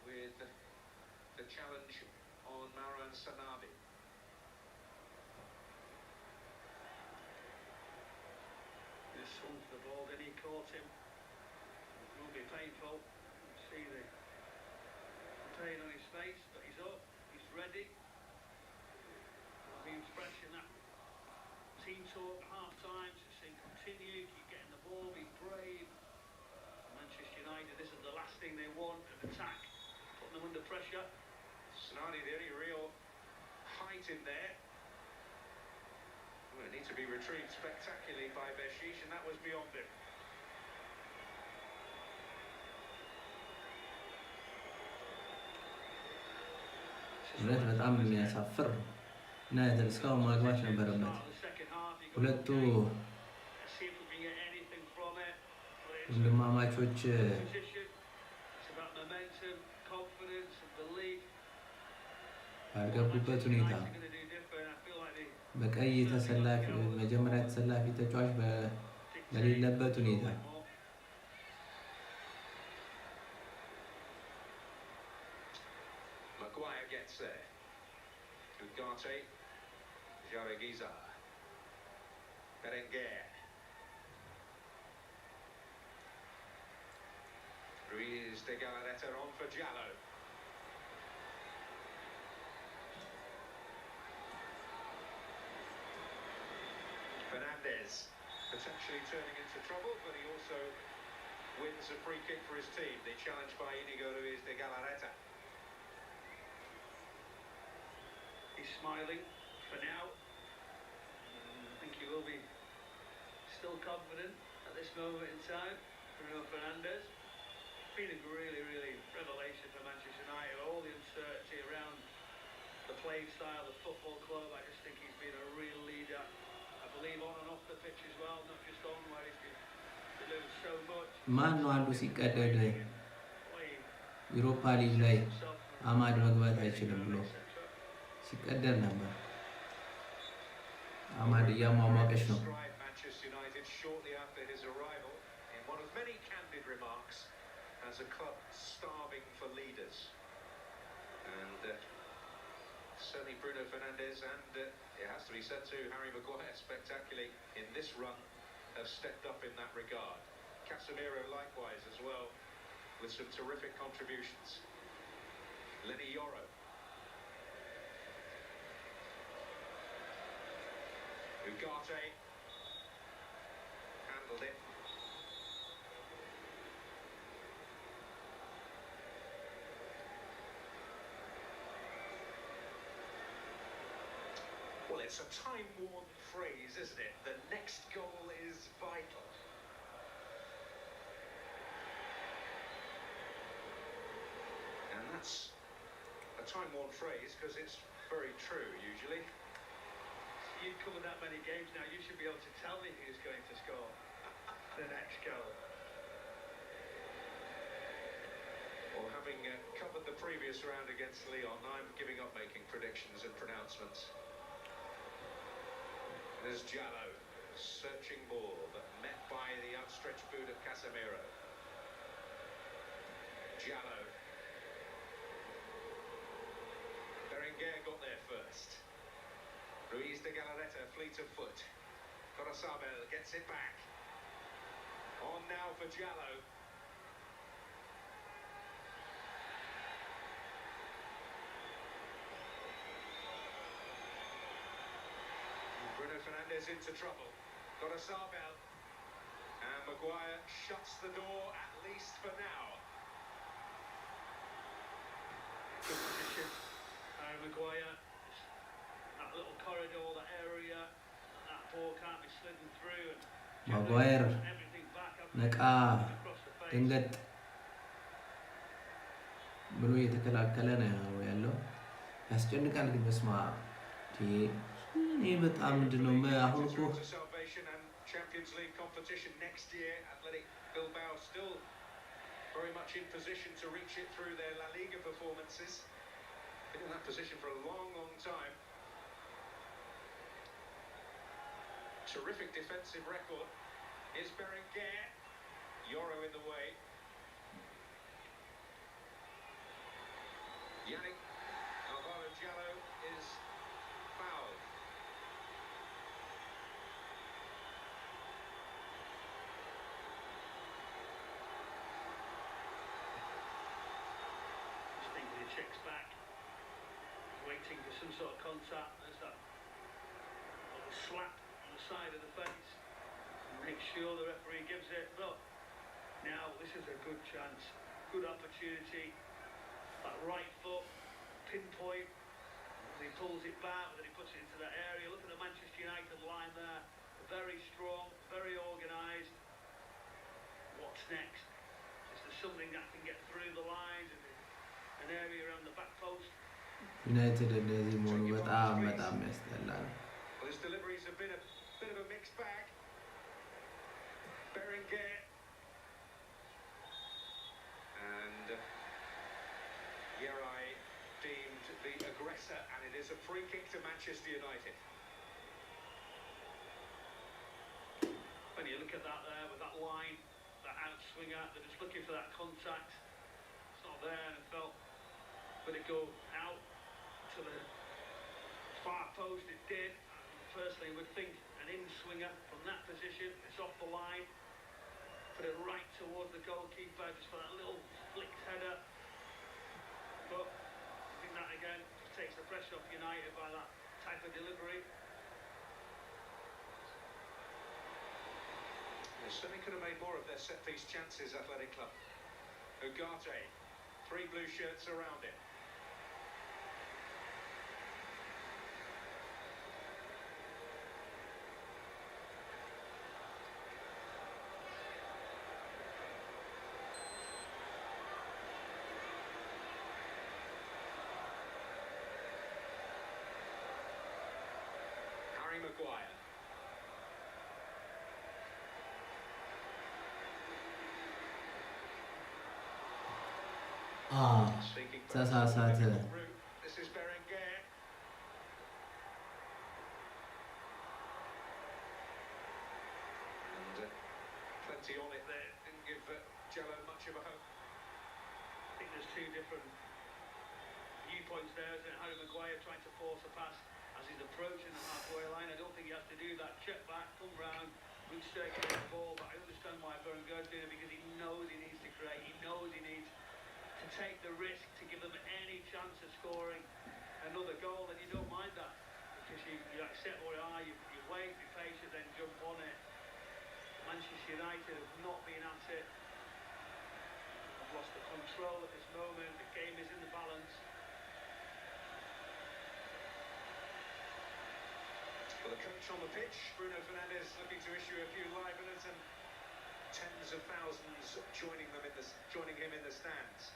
with the challenge on Marouane Sanabi. This one's the ball, then he caught him. It will be painful. See the pain on his face, but he's up, he's ready. The expression that team talk at half time, to say continue, keep getting the ball, be brave. Manchester United, this is the last thing they want, an attack, putting them under pressure. Sanadi, the only real height in there. Well, it needs to be retrieved spectacularly by Beshish, and that was beyond him. እውነት በጣም የሚያሳፍር ነው። ዩናይትድ እስካሁን ማግባት ነበረበት። ሁለቱ ወንድማማቾች ባልገቡበት ሁኔታ በቀይ ተሰላፊ መጀመሪያ ተሰላፊ ተጫዋች በሌለበት ሁኔታ Maguire gets there. Ugarte, Jaregiza, Berenguer, Ruiz de Galarreta on for Jallo. Fernandez potentially turning into trouble, but he also wins a free kick for his team. The challenge by Inigo Ruiz de Galarreta. He's smiling for now. I think he will be still confident at this moment in time. Bruno Fernandes. Been a really revelation for Manchester United. All the uncertainty around the playing style, the football club. I just think he's been a real leader. I believe on and off the pitch as well, not just on where he's been delivered so much. ማን ነው አንዱ ሲቀደድ ዩሮፓ ሊግ ላይ አማድ መግባት አይችልም ብሎ ሲቀደድ ነበር። አማድ እያሟሟቀች ነው። Manchester United shortly after his arrival in one of many candid remarks as a club starving for leaders. And certainly Bruno Fernandes and it has to be said too, Harry Maguire spectacularly in this run have stepped up in that regard. Casemiro likewise as well with some terrific contributions. Lenny Yoro. Ugarte handled it. Well, it's a time-worn phrase, isn't it? The next goal is vital. And that's a time-worn phrase because it's very true usually. You've covered that many games now, you should be able to tell me who's going to score the next goal. Well, having covered the previous round against Lyon, I'm giving up making predictions and pronouncements. There's Jallo, searching ball, but met by the outstretched boot of Casemiro. Jallo. Berenguer got there first. Ruiz de Galarreta, fleet of foot. Corosabel gets it back. On now for Jallo. Bruno Fernandes into trouble. Corosabel. And Maguire shuts the door, at least for now. Good position. Maguire. That little corridor, that area, that ball can't be slidden through. And ማጓየር everything back up ነቃ across the face. ድንገት ብሎ እየተከላከለ ነው ያለው። ያስጨንቃል ግን በስማ እኔ በጣም ምንድነው አሁን እኮ Champions League competition next year. Athletic Bilbao still very much in position to reach it through their La Liga performances. Been in that position for a long time. Terrific defensive record. Here's Berenguer. Yoro in the way. Yannick Alvaro Jallo is fouled. Just thinking he checks back, waiting for some sort of contact. There's that little slap on the side of the face. Make sure the referee gives it. Look, now this is a good chance, good opportunity. That right foot, pinpoint, and he pulls it back, then he puts it into that area. Look at the Manchester United line there. Very strong, very organised. What's next? Is there something that can get through the lines? Is it an area around the back post? ዩናይትድ እንደዚህ መሆኑ በጣም ያስጠላል። Well, his deliveries have been a bit of a mixed bag. Berenguer. And Yerai deemed the aggressor, and it is a free kick to Manchester United. When you look at that there with that line, that outswinger, they're just looking for that contact. It's not there, and it felt, would it go out to the far post? It did. Personally, would think an in-swinger from that position. It's off the line. Put it right towards the goalkeeper, just for that little flicked header. But I think that again takes the pressure off United by that type of delivery. They certainly could have made more of their set-piece chances, Athletic Club. Ugarte, 3 blue shirts around him. Harry Maguire. ተሳሳተ። This is Berenguer. And plenty on it there. Didn't give Jallo much of a hope. I think there's two different viewpoints there, isn't it? Harry Maguire trying to force a pass as he's approaching the halfway line. I don't think he has to do that. Check back, come round, good stake on the ball. But I understand why Berenguer's doing it, because he knows he needs to create. He knows he needs to take the risk to give them any chance of scoring another goal, and you don't mind that because you accept what it are, you wait, be patient, then jump on it. Manchester United have not been at it. They've lost the control at this moment. The game is in the balance. Well, the coach on the pitch, Bruno Fernandes, looking to issue a few liveners, and tens of thousands joining him in the stands.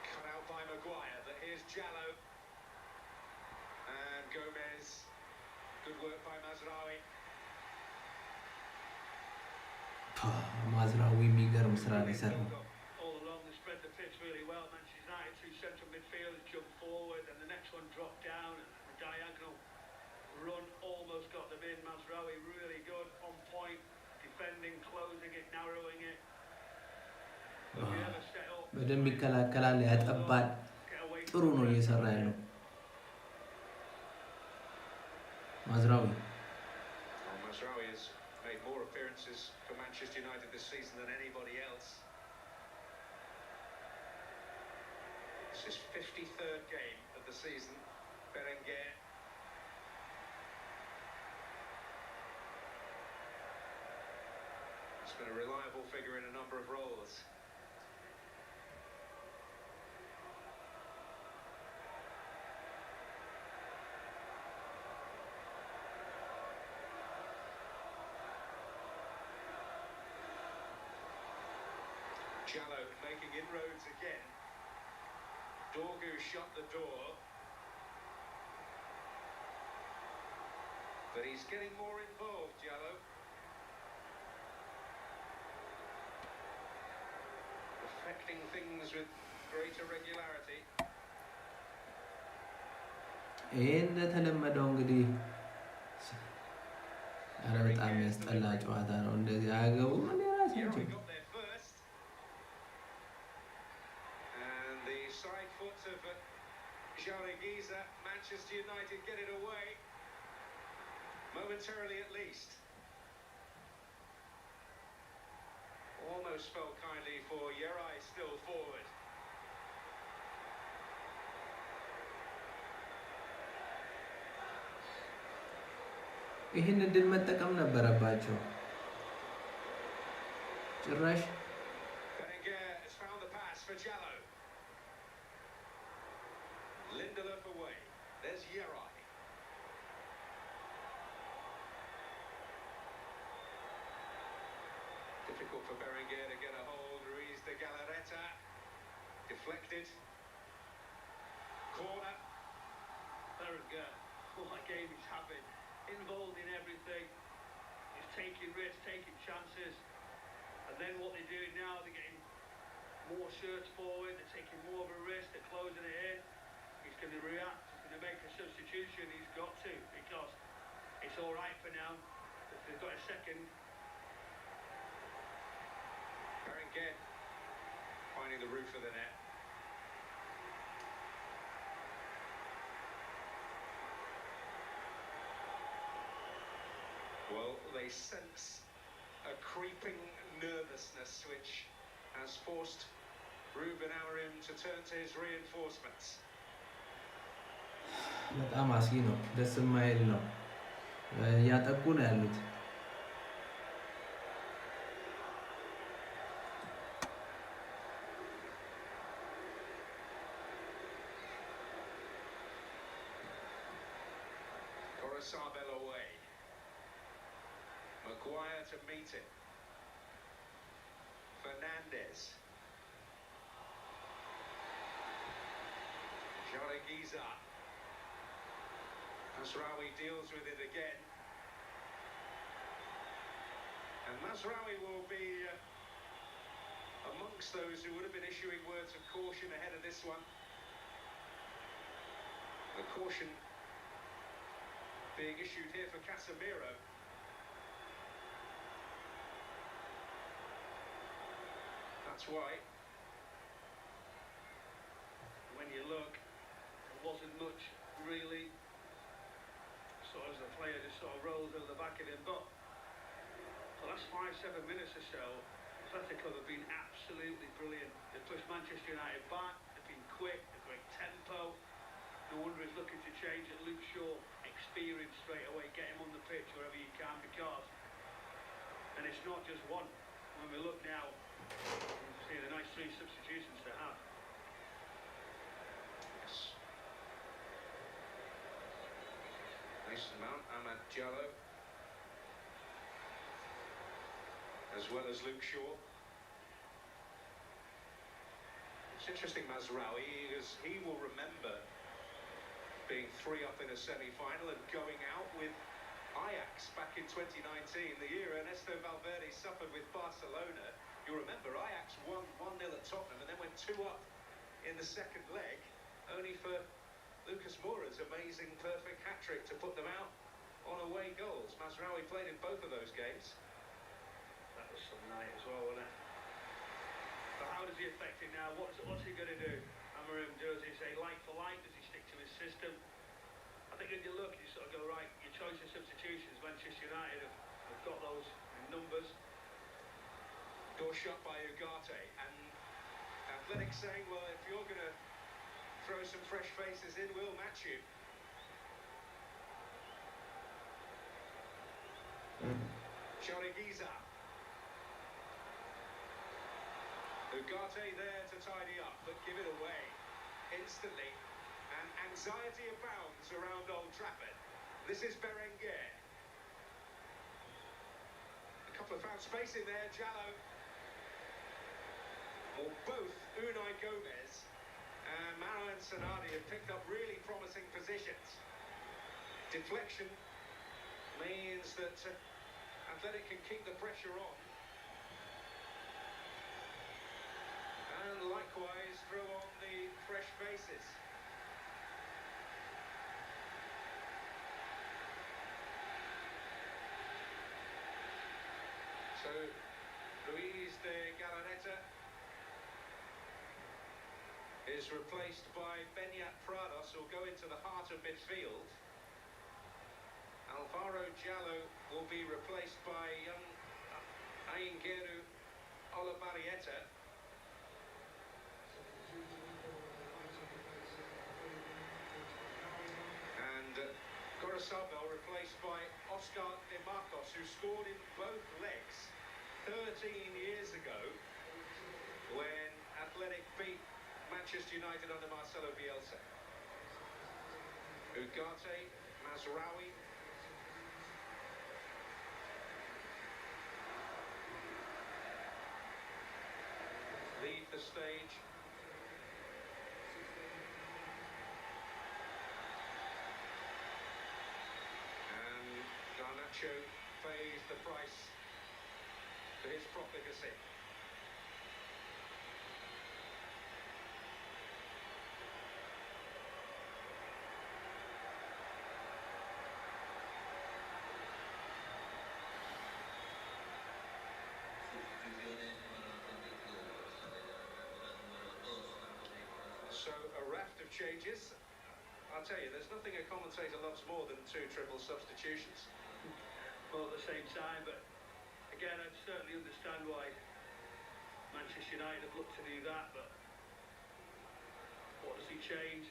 Cut out by Maguire, but here's Jallo. And Gomez. Good work by Mazraoui. ማዝራዊ የሚገርም ስራ ነው የሰራው። All along, they spread the pitch really well. Manchester United, 2 central midfielders jump forward, and the next one dropped down, and the diagonal run almost got them in. Mazraoui really good, on point, defending, closing it, narrowing it. በደንብ ይከላከላል፣ ያጠባል። ጥሩ ነው እየሰራ ያለው ማዝራዊ። Mazraoui has made more appearances for Manchester United this season than anybody else. It's his 53rd game of the season. Berenguer. He's been a reliable figure in a number of roles. Jallo making inroads again. Dorgu shut the door. But he's getting more involved, Jallo. Affecting things with greater regularity. ይሄ እንደተለመደው እንግዲህ ኧረ በጣም የሚያስጠላ ጨዋታ ነው። እንደዚህ አያገቡም እንደ ራሳቸው። Got there first. And the side foot of Giza, Manchester United get it away. Momentarily at least. Almost felt kindly for Yerai, still forward. ይህን እድል መጠቀም ነበረባቸው። ጭራሽ Berenguer has found the pass for Jallo. Lindelof away. There's Yerai. Difficult for Berenguer to get a hold. Ruiz de Galarreta. Deflected. Corner. Berenguer, what a game he's having. Involved in everything. He's taking risks, taking chances. And then what they're doing now, they're getting more shirts forward, they're taking more of a risk, they're closing it in. He's going to react, he's going to make a substitution, he's got to, because it's all right for now. If they've got a second. Berenguer finding the roof of the net. Well, they sense a creeping nervousness which has forced Ruben Amorim to turn to his reinforcements. በጣም አስጊ ነው። ደስ የማይል ነው። እያጠቁ ነው ያሉት። Coruscant away. Maguire to meet him. Fernandez. Giza. Masraoui deals with it again. And Masraoui will be amongst those who would have been issuing words of caution ahead of this one. The caution being issued here for Casemiro. That's why. When you look, there wasn't much really. Sort of as the player just sort of rolls over the back of him. But for the last 5-7 minutes or so, Atletico have been absolutely brilliant. They've pushed Manchester United back, they've been quick, they've got tempo. No wonder he's looking to change it. Luke Shaw, experience straight away, get him on the pitch wherever you can, because, and it's not just one. When we look now, you see the nice 3 substitutions to have. Yes. Mason Mount, Amad Jallo, as well as Luke Shaw. It's interesting, Masraoui, because he will remember being 3 up in a semi-final and going out with Ajax back in 2019, the year Ernesto Valverde suffered with Barcelona. You remember Ajax won 1-0 at Tottenham and then went 2 up in the second leg, only for Lucas Moura's amazing perfect hat-trick to put them out on away goals. Masraoui played in both of those games. That was some night as well, wasn't it? But how does he affect it now? What's he going to do? Amorim, does he say like for like? Does he stick to his system? I think when you look, you sort of go, right, your choice of substitutions, Manchester United have got those numbers. Door shot by Ugarte, and Athletic saying, well, if you're going to throw some fresh faces in, we'll match you. Giza. Ugarte there to tidy up, but give it away instantly. And anxiety abounds around Old Trafford. This is Berenguer. A couple of found space in there, Jallo. Well, both Unai Gomez and Marouane Sanadi have picked up really promising positions. Deflection means that Athletic can keep the pressure on. And likewise throw on the fresh faces. So Luis de Galarreta is replaced by Beñat Prados, who'll go into the heart of midfield. Alvaro Jallo will be replaced by young Aingeru Olabarrieta. And Gorosabel replaced by Oscar de Marcos, who scored in both legs 13 years ago when Athletic beat Manchester United under Marcelo Bielsa. Ugarte, Mazraoui. Leave the stage. And Garnacho pays the price for his profligacy. So a raft of changes. I'll tell you, there's nothing a commentator loves more than 2 triple substitutions. All at the same time, but again, I certainly understand why Manchester United have looked to do that, but what does he change?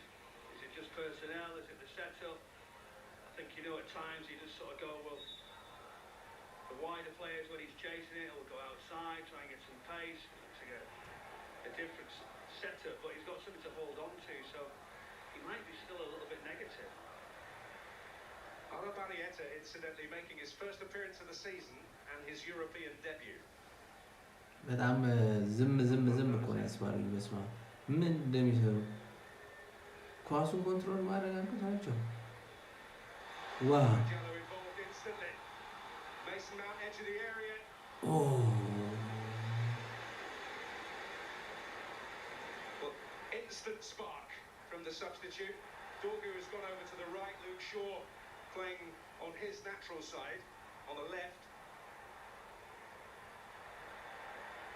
Is it just personnel? Is it the setup? I think, you know, at times you just sort of go, well, the wider players, when he's chasing it, he'll go outside, try and get some pace, to get a different setup, but he's got something to hold on to, so he might be still a little bit negative. Olabarrieta, incidentally, making his first appearance of the season and his European debut. በጣም ዝም እኮ ነው ያስባሉኝ። በስመ አብ ምን እንደሚሰሩ ኳሱን ኮንትሮል ማድረግ አቅቷቸው። ዋው Instant spark from the substitute. Dorgu has gone over to the right. Luke Shaw playing on his natural side, on the left.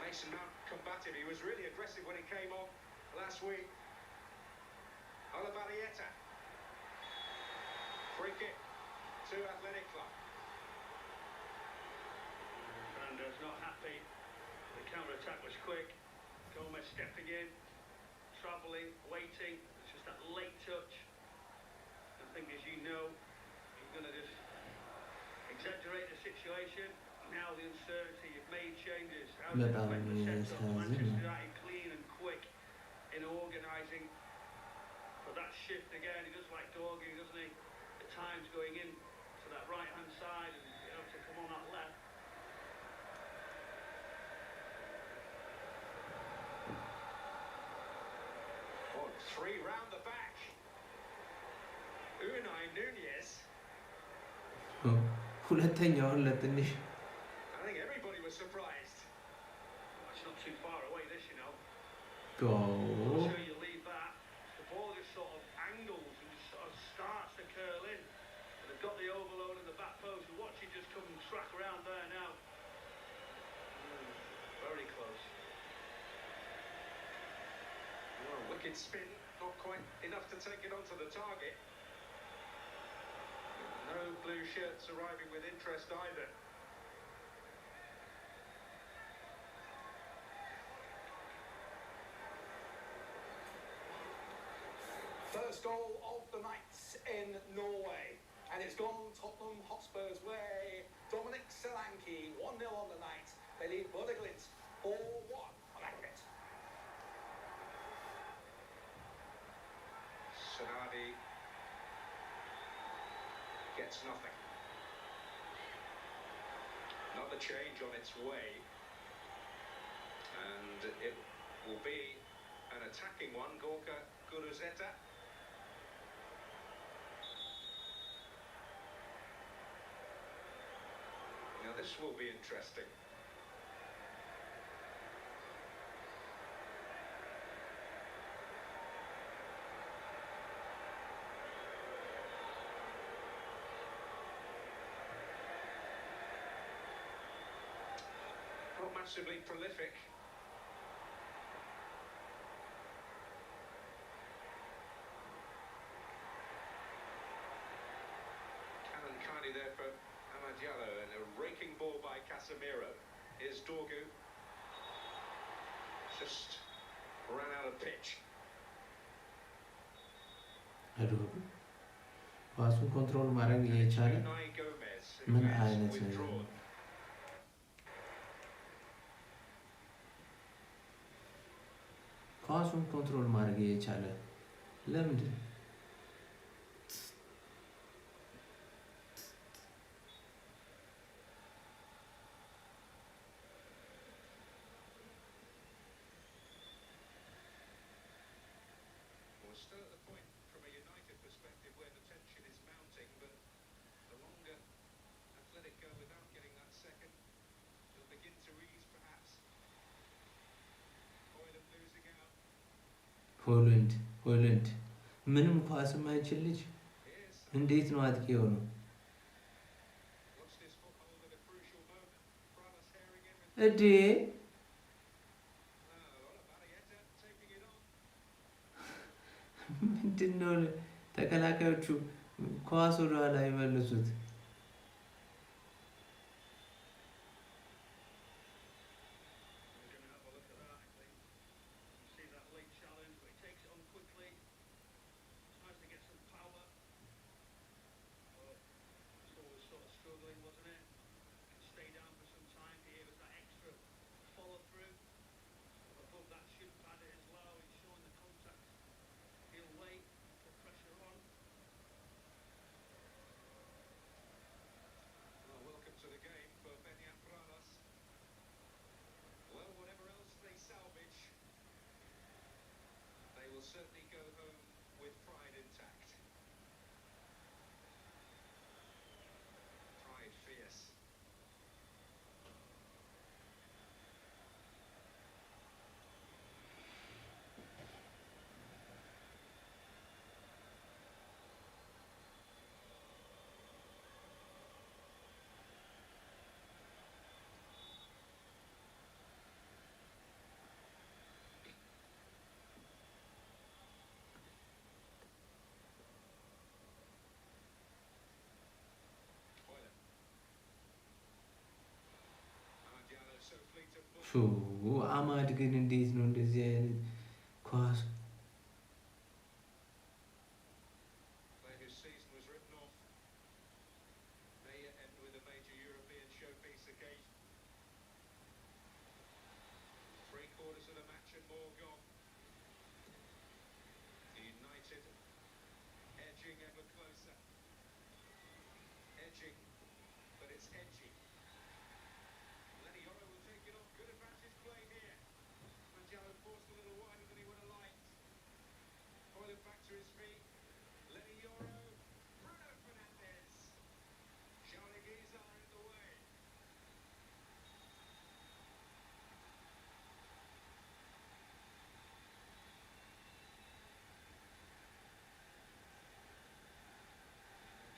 Mason Mount combative. He was really aggressive when he came on last week. Olabarrieta. Free kick to Athletic Club. Fernando's not happy. The counter-attack was quick. Gomez stepping in, travelling, waiting. It's just that late touch. I think, as you know, he's going to just exaggerate the situation. Now the uncertainty, you've made changes. How does it affect the setup? Manchester United clean and quick in organising for that shift again. He does like Dorgu, doesn't he? At times going in to that right-hand side and to come on that left. Oh, 3 round the back. Unai Nunez. ሁለተኛውን ለትንሽ I think everybody was surprised. Well, it's not too far away, this, you know. goal. I'm sure you leave that. The ball just sort of angles and just sort of starts to curl in. And they've got the overload in the back post. And watch it just come and track around there now. Very close. Oh, a wicked spin, not quite enough to take it onto the target. No blue shirts arriving with interest either. First goal of the night in Norway, and it's gone Tottenham Hotspur's way. Dominic Solanke, 1-0 on the night. They lead Bodø/Glimt 4-1 on aggregate. Sonadi gets nothing. Another change on its way, and it will be an attacking one. Gorka Guruzeta. This will be interesting. Not massively prolific. Cannon kindly there for Amadiallo, and a raking ball by Casemiro. Here's Dorgu. Just ran out of pitch. ኳሱን ኮንትሮል ማድረግ እየቻለ Unai Gomez, who ምን has አይነት ነገር withdrawn. ነው? ኳሱን ኮንትሮል ማድረግ እየቻለ ለምንድን ነው? We're still at the point from a United perspective where the tension is mounting, but the longer Athletic go without getting that second, they'll begin to ease perhaps. Hoyland losing out. ሆይሉንድ ምንም ኳስ የማይችል ልጅ Here's እንዴት ነው አጥቂ የሆነው? lost his foothold at a crucial moment. Pralas herring in with እዴ Barrieta taking it on. ምንድን ነው ተከላካዮቹ ኳስ ወደ ኋላ ይመልሱት? We're going to have a look at that, I think. You see that late challenge, but he takes it on quickly. Tries to get some power. Oh, that's always sort of struggling, wasn't it? Can stay down for some time. Gave us that extra follow through. Above that, shouldn't pad it as low. He's showing the contact. He'll wait, put pressure on. Well, welcome to the game for Benyan Pralas. Well, whatever else they salvage, they will certainly go home with pride intact. Pride fierce. Hoyland. Amadiallo so fleet of foot. አማድ ግን እንዴት ነው እንደዚህ አይነት ኳስ Player whose season was written off. May end with a major European showpiece occasion. 3/4 of the match and more gone. United edging ever closer. Edging, but it's edgy. Lenny Yoro will take it on. Good advantage play here. Mangiello forced a little wider than he would have liked. Hoyland back to his feet. Lenny Yoro. Bruno Fernandes. Charlie Giza in the way.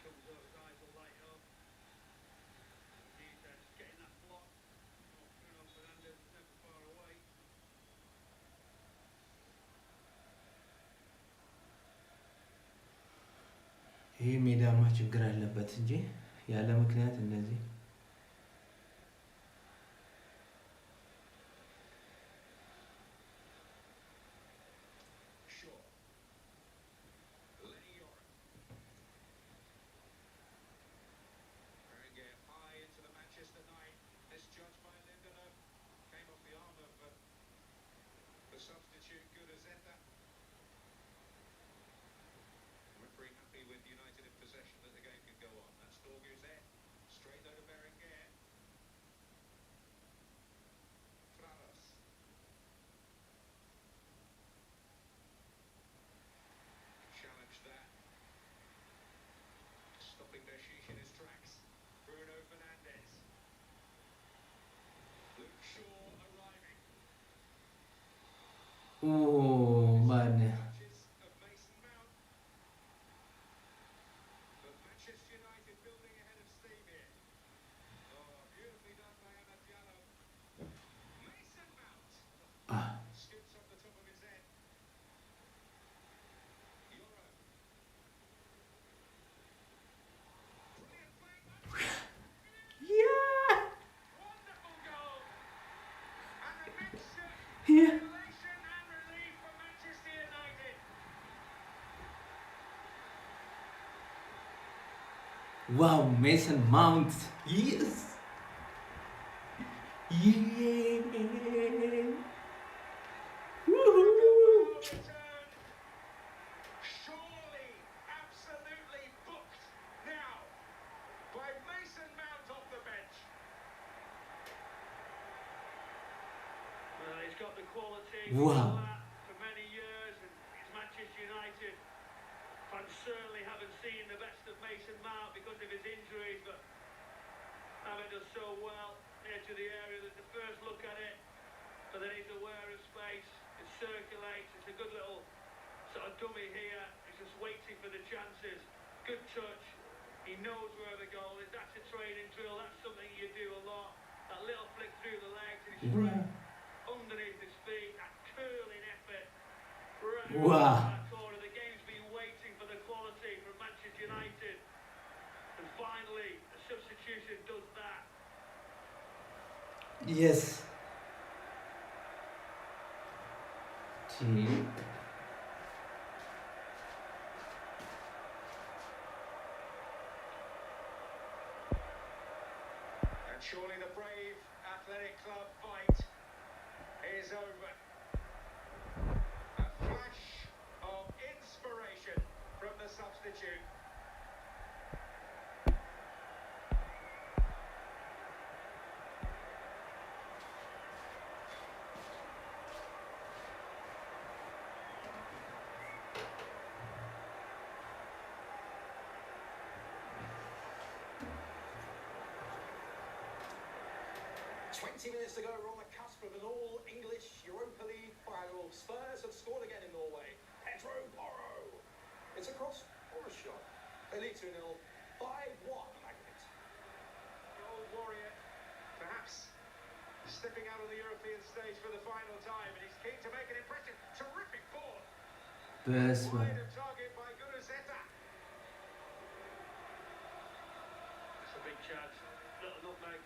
Comes those guys will light up. He's just getting that block. Oh, Bruno Fernandes is never far away. ይህ ሜዳማ ችግር አለበት እንጂ ያለ ምክንያት እንደዚህ Shaw. Lenny Yoro. Berenguer high into the Manchester night. Misjudged by Lindelof. Came off the arm of the substitute Guduzeta. Referee happy with United in possession that the game can go on. That's Dorgu's head. Straight though to Berenguer. Fraros. Challenge that. Stopping Bershish in his tracks. Bruno Fernandes. Oh man. Matches of Mason Mount, but Manchester United building ahead of steam here. Oh, beautifully done by Ahmed Diallo. Mason Mount scoops off the top of his head. Euro. Brilliant play, Manchester. Yeah. Wonderful goal. And the next Yeah. elation and relief for Manchester United. Wow, Mason Mount. Yes. Yeah. Woohoo. Return. Surely, absolutely booked now by Mason Mount off the bench. Well, he's got the quality. Wow. For many years, and it's Manchester United. Fans certainly haven't seen the best of Mason Mount because of his injuries, but Ahmed does so well. The edge of the area, there's the first look at it, but then he's aware of space. It circulates. It's a good little sort of dummy here. He's just waiting for the chances. Good touch. He knows where the goal is. That's a training drill. That's something you do a lot. That little flick through the legs and his straight underneath his feet. That curling effort. Right Wow. that corner. The game's been waiting for the quality from Manchester United. And finally, a substitution does that. Yes. Team. And surely the brave Athletic Club fight is over. A flash of inspiration from the substitute. Minutes to go, we're on the cusp of an all-English Europa League final. Spurs have scored again in Norway. Pedro Porro. It's across for a shot. They lead 2-0, 5-1 aggregate. Goal warrior, perhaps stepping out on the European stage for the final time, and he's keen to make an impression. Terrific ball. Best one. Wide of target by Guruzeta. It's a big chance. Little nutmeg.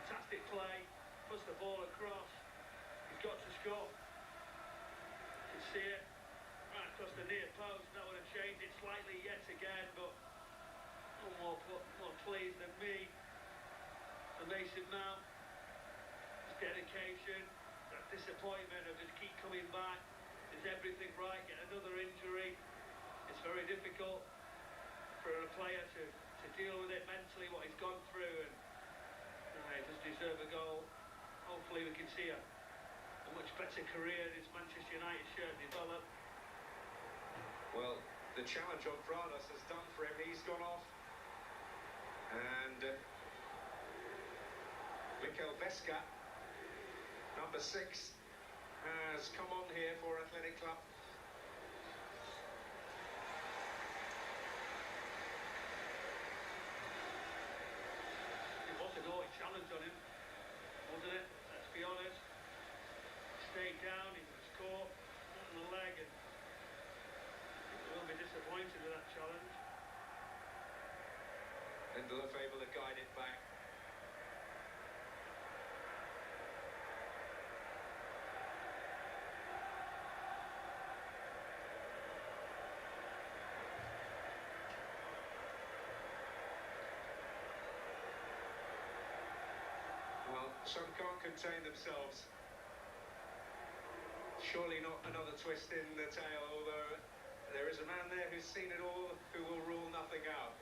Fantastic play. Puts the ball across. He's got to score. You can see it. Right across the near post. That would have changed it slightly yet again, but no more pleased than me. And Mason Mount. His dedication. That disappointment of just keep coming back. Is everything right? Get another injury. It's very difficult for a player to deal with it mentally, what he's gone through, and he does deserve a goal. Hopefully we can see a much better career this Manchester United shirt develop. Well, the challenge on Prados has done for him. He's gone off. And Mikel Veska, number 6, has come on here for Athletic Club. It was a naughty challenge on him, wasn't it? Let's be honest. Stayed down, he was caught on the leg, and he will be disappointed with that challenge. Lindelof able to guide it back. Well, some can't contain themselves. Surely not another twist in the tail, although there is a man there who's seen it all, who will rule nothing out.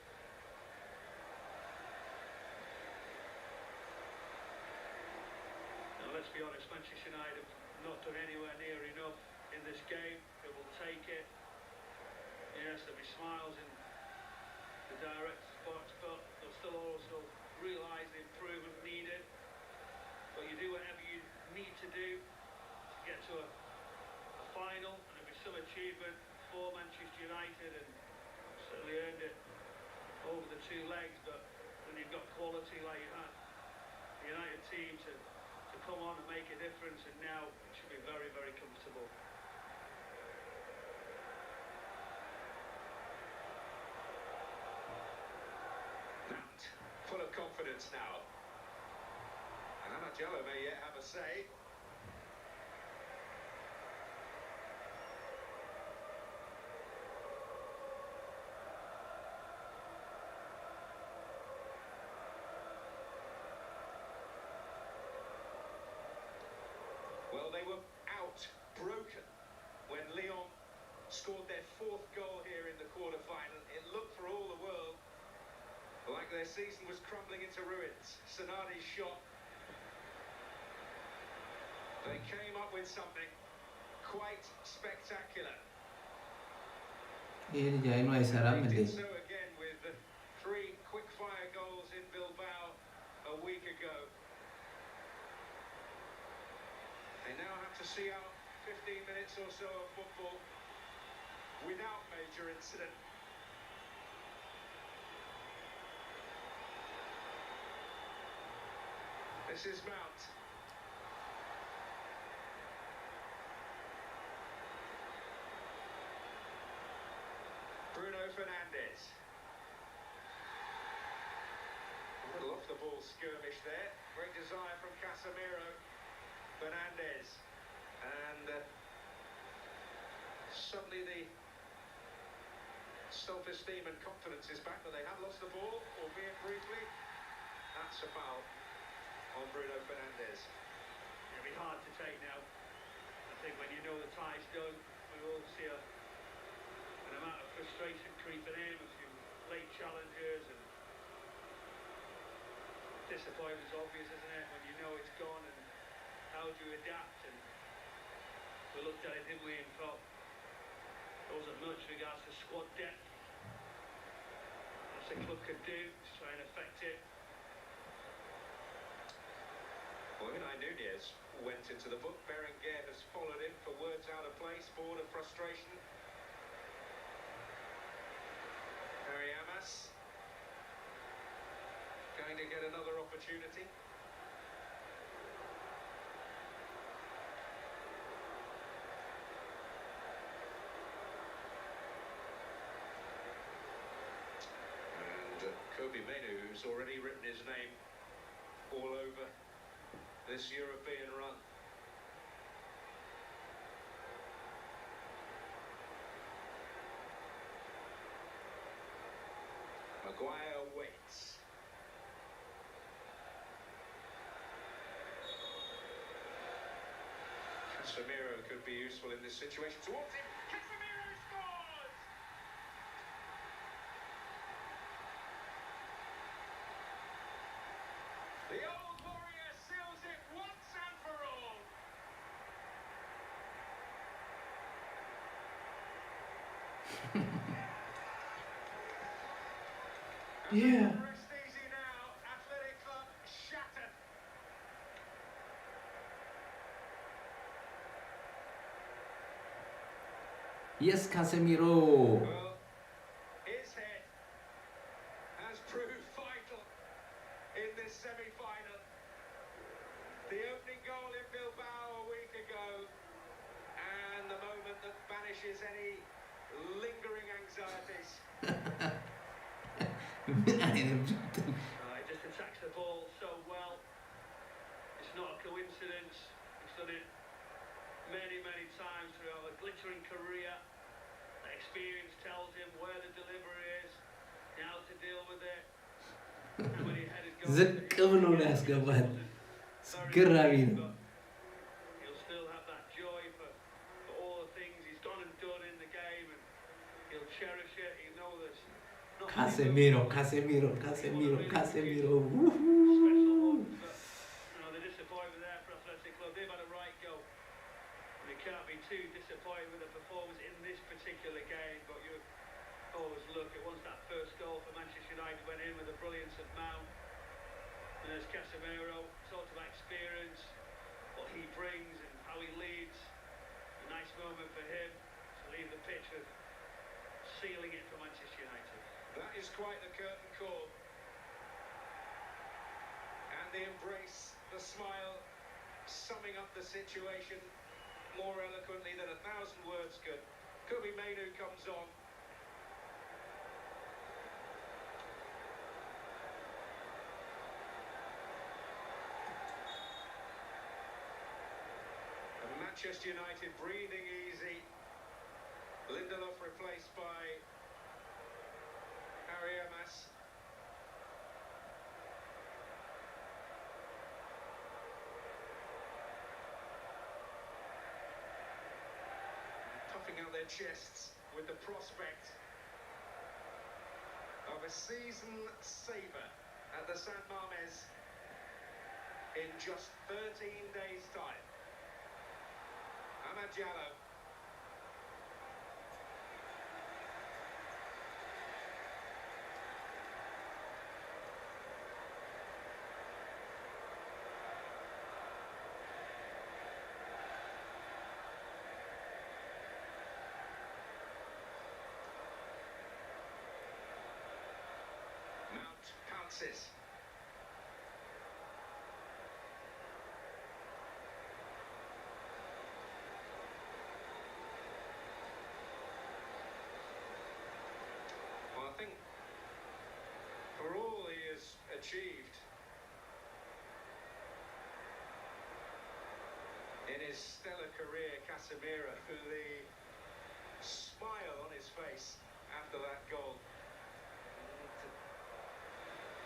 Now, let's be honest, Manchester United have not done anywhere near enough in this game. They will take it. Yes, there'll be smiles in the director's box, but they'll still also realise the improvement needed. But you do whatever you need to do to get to a final, and it'll be some achievement for Manchester United, and certainly earned it over the two legs. But when you've got quality like you had, the United team to come on and make a difference, and now it should be very, very comfortable. Mount, full of confidence now. And Anajello may yet have a say. Well, they were broken when Lyon scored their fourth goal here in the quarter-final. It looked for all the world like their season was crumbling into ruins. Sonati's shot. They came up with something quite spectacular. ይሄ ልጅ አይኑ አይሰራም እንዴ? They did so again with 3 quick-fire goals in Bilbao a week ago. They now have to see out 15 minutes or so of football without major incident. This is Mount. Bruno Fernandes. A little off the ball skirmish there. Great desire from Casemiro. Fernandes. And suddenly the self-esteem and confidence is back, but they have lost the ball, albeit briefly. That's a foul on Bruno Fernandes. It'll be hard to take now. I think when you know the tie's done, we will see an amount of frustration creeping in, a few late challenges, and disappointment's obvious, isn't it? When you know it's gone, and how do you adapt? And we looked at it, didn't we, and thought there wasn't much regards to squad depth. That's the club could do to try and affect it. Well, Unai Nunez went into the book. Berenguer has followed him for words out of place, bored of frustration. Harry Amas going to get another opportunity. And Kobe Menu, who's already written his name all over this European run. Maguire waits. Casemiro could be useful in this situation. Towards him, Casemiro scores! The old warrior seals it once and for all. Yeah. Rest easy now. Athletic Club shattered. Yes, Casemiro. Well, his head has proved vital in this semi-final. The opening goal in Bilbao a week ago, and the moment that banishes any lingering anxieties. He just attacks the ball so well. It's not a coincidence. He's done it many, many times throughout a glittering career. The experience tells him where the delivery is, how to deal with it. How many headed goals. ዝቅ ብሎ ነው ያስገባል። አስገራሚ ነው። He'll still have that joy for all the things he's gone and done in the game, and he'll cherish it. He'll know this. Casemiro. Special moments, but the disappointment there for Athletic Club. They've had a right go. And they can't be too disappointed with the performance in this particular game, but you always look at once that first goal for Manchester United went in with the brilliance of Mount. And there's Casemiro, talked about experience, what he brings and how he leads. And Nice moment for him to leave the pitch with sealing it for Manchester United. That is quite the curtain call. And the embrace, the smile, summing up the situation more eloquently than 1,000 words could. Kobe Mainu comes on. And Manchester United breathing easy. Lindelof replaced by Harry Amas. Puffing out their chests with the prospect of a season saver at the San Mamés in just 13 days' time. Amad Diallo. Pounces. Well, I think for all he has achieved in his stellar career, Casemiro, the smile on his face after that goal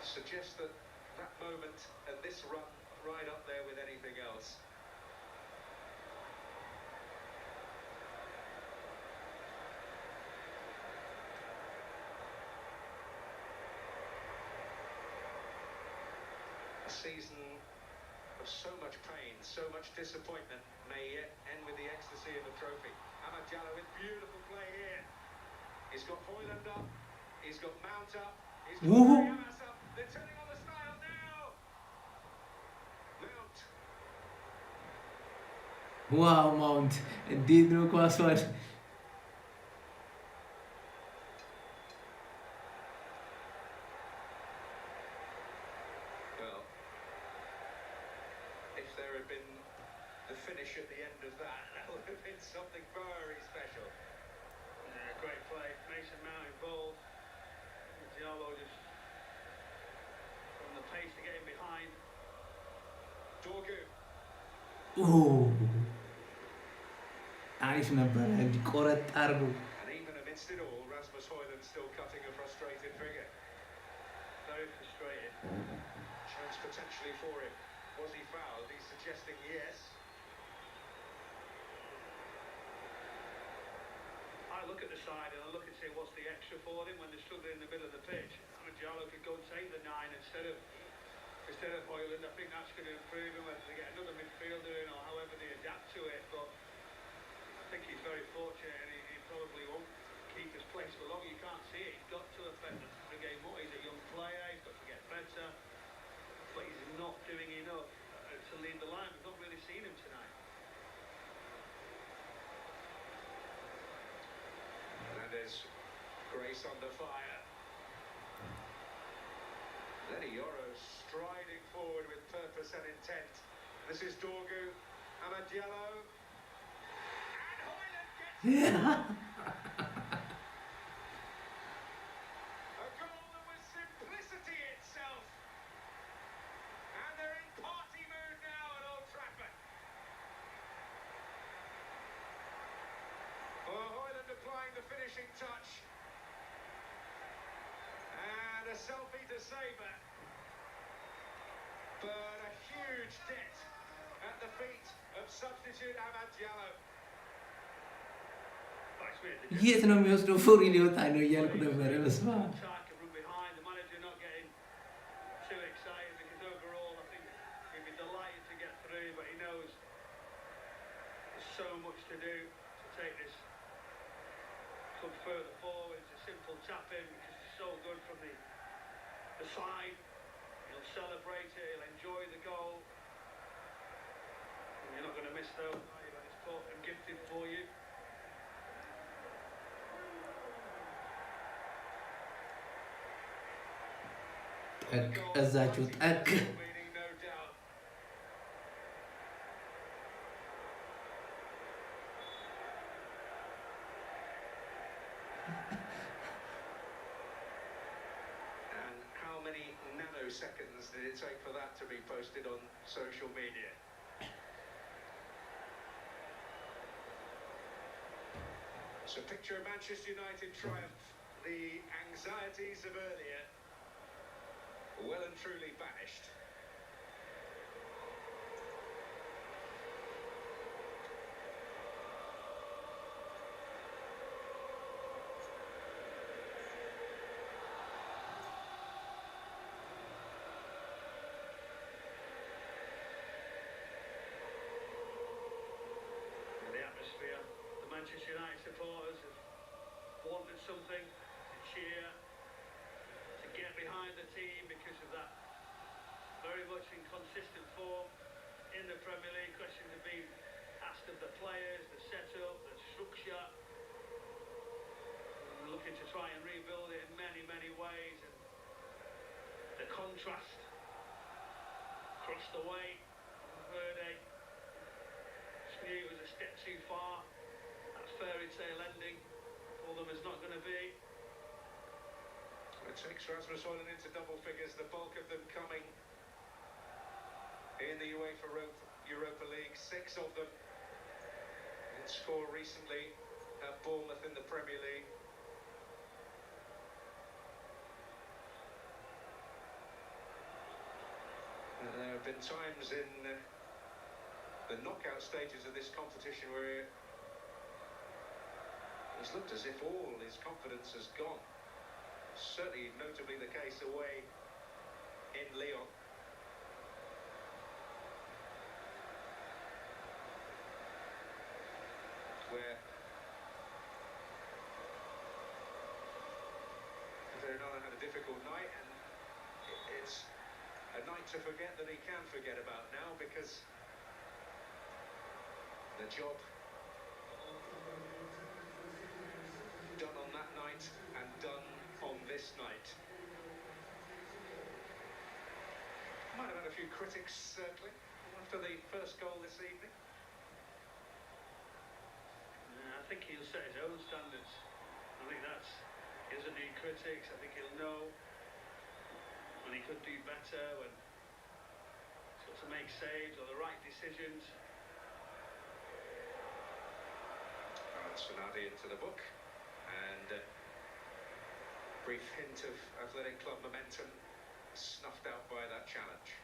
suggests that that moment and this run right up there with anything else. A season of so much pain, so much disappointment may yet end with the ecstasy of a trophy. Amad Diallo with beautiful play here. He's got Højlund up, he's got Mount up, he's got Amas up. They're turning on the style now. Mount. ዋው ማውንት እንዴት ነው ኳሷን Well, if there had been the finish at the end of that, that would have been something very special. Yeah, great play. Mason Mount involved. Diallo just from the pace to get him behind. Dorgu. አሪፍ ነበረ እንዲቆረጥ አርጉ And even amidst it all, Rasmus Højlund still cutting a frustrated figure. Very frustrated. Chance potentially for him. Was he fouled? He's suggesting yes. I look at the side and I look and say what's the extra for him when they're struggling in the middle of the pitch. Amad Diallo could go and take the 9 instead of Højlund. I think that's going to improve him whether they get another midfielder in or however they adapt to it. But I think he's very fortunate and he probably won't keep his place for long. You can't see it. He's got to affect the game more. He's a young player. He's got to get better. But he's not doing enough to lead the line. We've not really seen him tonight. And there's Grace under fire. Lenny Yoro striding forward with purpose and intent. This is Dorgu, Amad Diallo, and Højlund gets a goal that was simplicity itself. And they're in party mood now at Old Trafford. Well, Højlund applying the finishing touch. And a selfie to savour. But a huge debt at the feet of substitute Amad Diallo. የት ነው የሚወስደው ፎሪ ሊወጣ ነው እያልኩ ነበረ በስማ Attack and run behind. The manager not getting too excited because overall I think he'd be delighted to get through, but he knows there's so much to do to take this club further forward. It's a simple tap in because it's so good from the side. He'll celebrate it, he'll enjoy the goal. And you're not going to miss those, are you, when it's put and gifted for you. እዛችሁ ጠቅ Meaning, no doubt. And how many nanoseconds did it take for that to be posted on social media? So picture a Manchester United triumph. The anxieties of earlier well and truly vanished. The atmosphere, the Manchester United supporters have wanted something to cheer, to get behind the team because of that very much inconsistent form in the Premier League. Questions have been asked of the players, the setup, the structure. And looking to try and rebuild it in many, many ways. And the contrast across the way from Verde. Knew it was a step too far. That fairy tale ending for them is not going to be. It takes Rasmus Højlund into double figures, the bulk of them coming in the UEFA Europa League, 6 of them in score recently at Bournemouth in the Premier League. There have been times in the knockout stages of this competition where it's looked as if all his confidence has gone. Certainly notably the case away in Lyon. Where Fernando had a difficult night, and it's a night to forget that he can forget about now, because the job done on that night and done on this night. Might have had a few critics, certainly, after the first goal this evening. I think he'll set his own standards. I think he doesn't need critics. I think he'll know when he could do better, when he's got to make saves or the right decisions. Sonati into the book, and brief hint of Athletic Club momentum snuffed out by that challenge.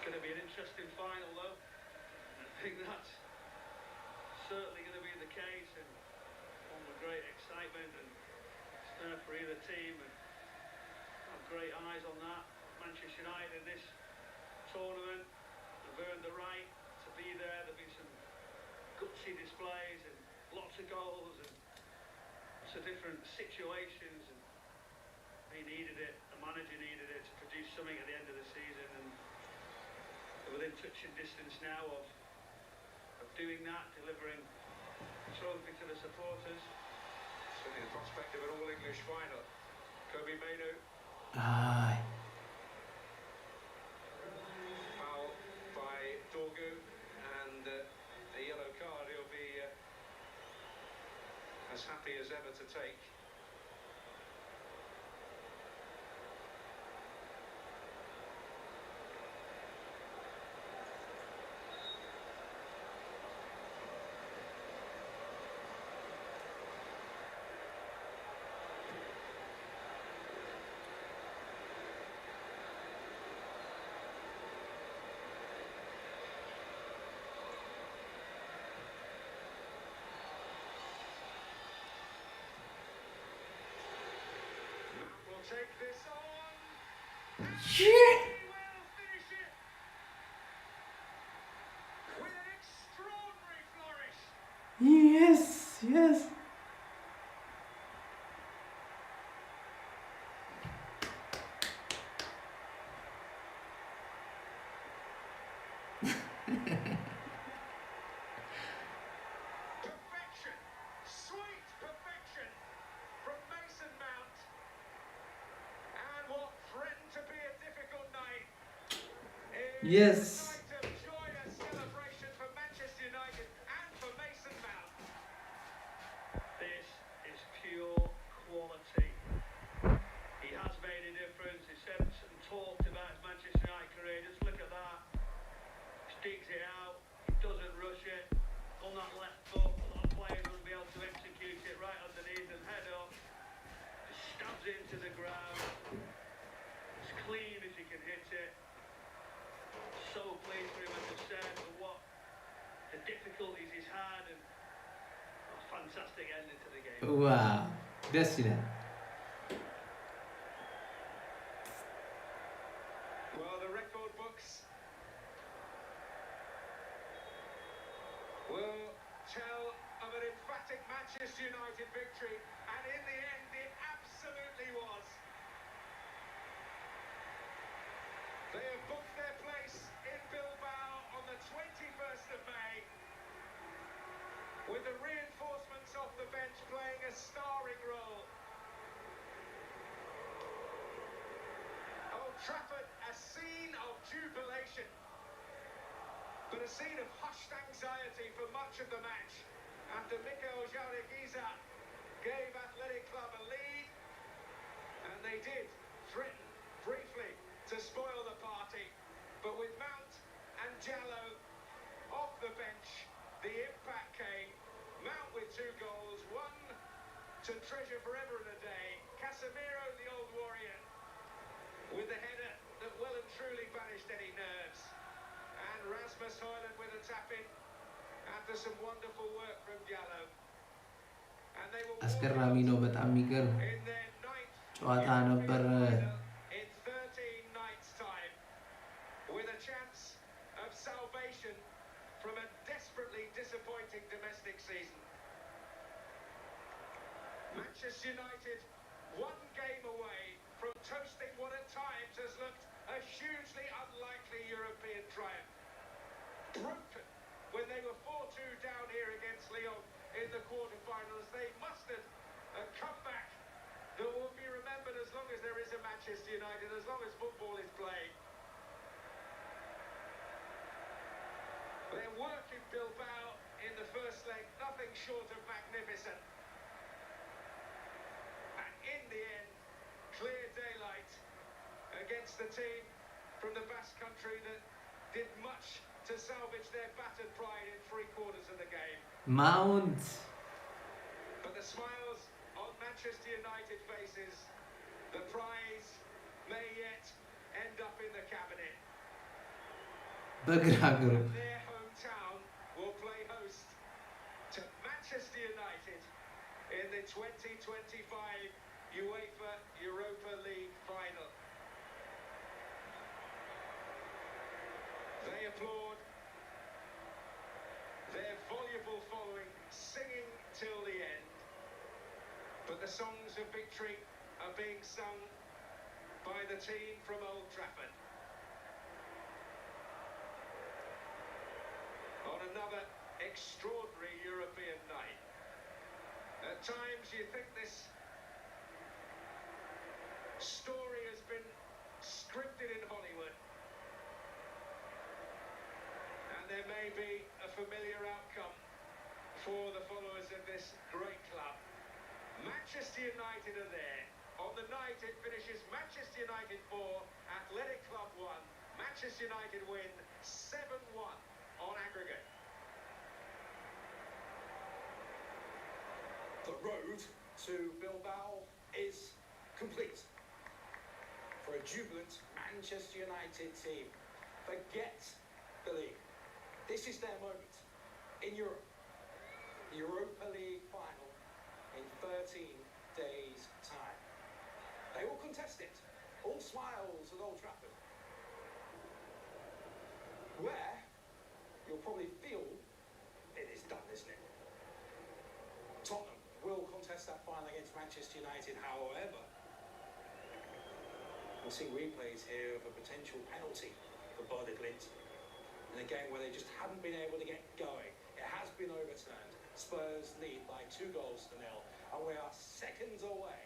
Going to be an interesting final, though. I think that's certainly going to be the case, and one with great excitement and stir for either team, and have great eyes on that. Manchester United in this tournament have earned the right to be there. There've been some gutsy displays and lots of goals and lots of different situations, and they needed it. The manager needed it to produce something at the end of the season, and within touching distance now of doing that, delivering a trophy to the supporters. Certainly the prospect of an all-English final. Kobe Mainu. Aye. Foul by Dorgu, and a yellow card he'll be as happy as ever to take. Take this on. Shit! Yes. Night of joyous celebration for Manchester United and for Mason Mount. This is pure quality. He has made a difference. He said and talked about his Manchester United career. Just look at that. Sticks it out. He doesn't rush it. On that left foot, a lot of players will be able to execute it right underneath and head up. Just stabs it into the ground. As clean as he can hit it. So pleased for him, as I said, for what the difficulties he's had, and a fantastic ending to the game. Wow. ደስ ይላል። Well, the record books will tell of an emphatic Manchester United victory, and in the end, it absolutely was. They have booked their place in Bilbao on the 21st of May, with the reinforcements off the bench playing a starring role. Old Trafford, a scene of jubilation, but a scene of hushed anxiety for much of the match after Mikel Jauregiza gave Athletic Club a lead, and they did threaten briefly to spoil the party, but with Mount and Jallo off the bench, the impact came. Mount with 2 goals, one to treasure forever and a day. Casemiro, the old warrior, with the header that well and truly banished any nerves. And Rasmus Højlund with a tap-in after some wonderful work from Jallo. And they will አስገራሚ ነው። በጣም የሚገርም in their 9th ጨዋታ ነበር። in 13 nights' time, with a chance of salvation from a desperately disappointing domestic season. Manchester United, one game away from toasting what at times has looked a hugely unlikely European triumph. Broken when they were 4-2 down here against Lyon in the quarter-finals, they mustered a comeback that will be remembered as long as there is a Manchester United, as long as football is played. Their work in Bilbao in the first leg, nothing short of magnificent. And in the end, clear daylight against the team from the Basque Country that did much to salvage their battered pride in 3/4 of the game. ማውንት But the smiles on Manchester United faces, the prize may yet end up in the cabinet. በግራ እግሩ And their hometown will play host to Manchester United in the 2025 UEFA Europa League final. They applaud, their voluble following singing till the end, but the songs of victory are being sung by the team from Old Trafford. On another extraordinary European night. At times you think this story has been scripted in Hollywood, and there may be a familiar outcome for the followers of this great club. Manchester United are there. On the night it finishes Manchester United 4, Athletic Club 1. Manchester United win 7-1 on aggregate. The road to Bilbao is complete for a jubilant Manchester United team. Forget the league. This is their moment in Europe. The Europa League final in 13 days' time. They will contest it. All smiles at Old Trafford, where you'll probably feel it is done, isn't it? Tottenham will contest that final against Manchester United. However, we'll see replays here of a potential penalty for Bodø/Glimt in a game where they just haven't been able to get going. It has been overturned. Spurs lead by 2-0, and we are seconds away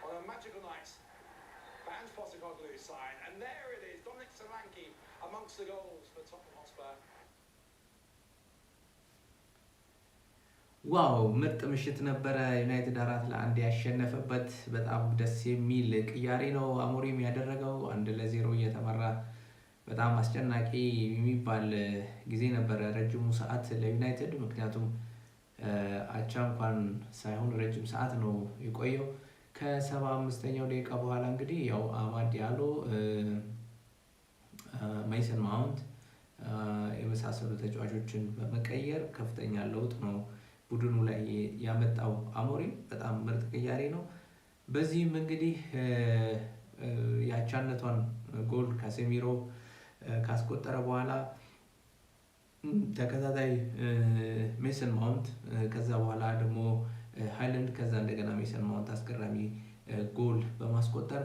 on a magical night and Postecoglou's side. And there it is, Dominic Solanke amongst the goals for Tottenham Hotspur. ዋው ምርጥ ምሽት ነበረ። ዩናይትድ 4-1 ያሸነፈበት በጣም ደስ የሚል ቅያሬ ነው አሞሪም ያደረገው። 1-0 እየተመራ በጣም አስጨናቂ የሚባል ጊዜ ነበረ ረጅሙ ሰዓት ለዩናይትድ። ምክንያቱም አቻ እንኳን ሳይሆን ረጅም ሰዓት ነው የቆየው። ከ75ኛው ደቂቃ በኋላ እንግዲህ ያው አማድ ዲያሎ፣ ሜሰን ማውንት የመሳሰሉ ተጫዋቾችን በመቀየር ከፍተኛ ለውጥ ነው ቡድኑ ላይ ያመጣው አሞሪም። በጣም ምርጥ ቅያሬ ነው። በዚህም እንግዲህ የአቻነቷን ጎል ካሴሚሮ ካስቆጠረ በኋላ ተከታታይ ሜሰን ማውንት፣ ከዛ በኋላ ደግሞ ሃይላንድ፣ ከዛ እንደገና ሜሰን ማውንት አስገራሚ ጎል በማስቆጠር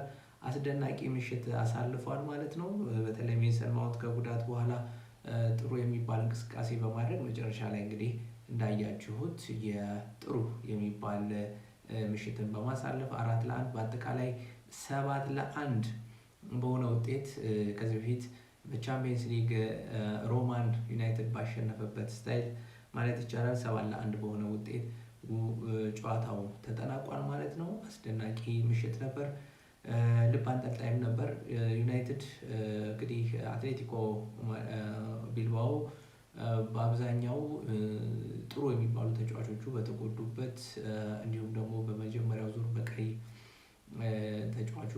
አስደናቂ ምሽት አሳልፏል ማለት ነው። በተለይ ሜሰን ማውንት ከጉዳት በኋላ ጥሩ የሚባል እንቅስቃሴ በማድረግ መጨረሻ ላይ እንግዲህ እንዳያችሁት የጥሩ የሚባል ምሽትን በማሳለፍ 4-1 በአጠቃላይ 7-1 በሆነ ውጤት ከዚህ በፊት በቻምፒየንስ ሊግ ሮማን ዩናይትድ ባሸነፈበት ስታይል ማለት ይቻላል 7-1 በሆነ ውጤት ጨዋታው ተጠናቋል ማለት ነው። አስደናቂ ምሽት ነበር፣ ልብ አንጠልጣይም ነበር። ዩናይትድ እንግዲህ አትሌቲኮ ቢልባኦ በአብዛኛው ጥሩ የሚባሉ ተጫዋቾቹ በተጎዱበት እንዲሁም ደግሞ በመጀመሪያው ዙር በቀይ ተጫዋቹ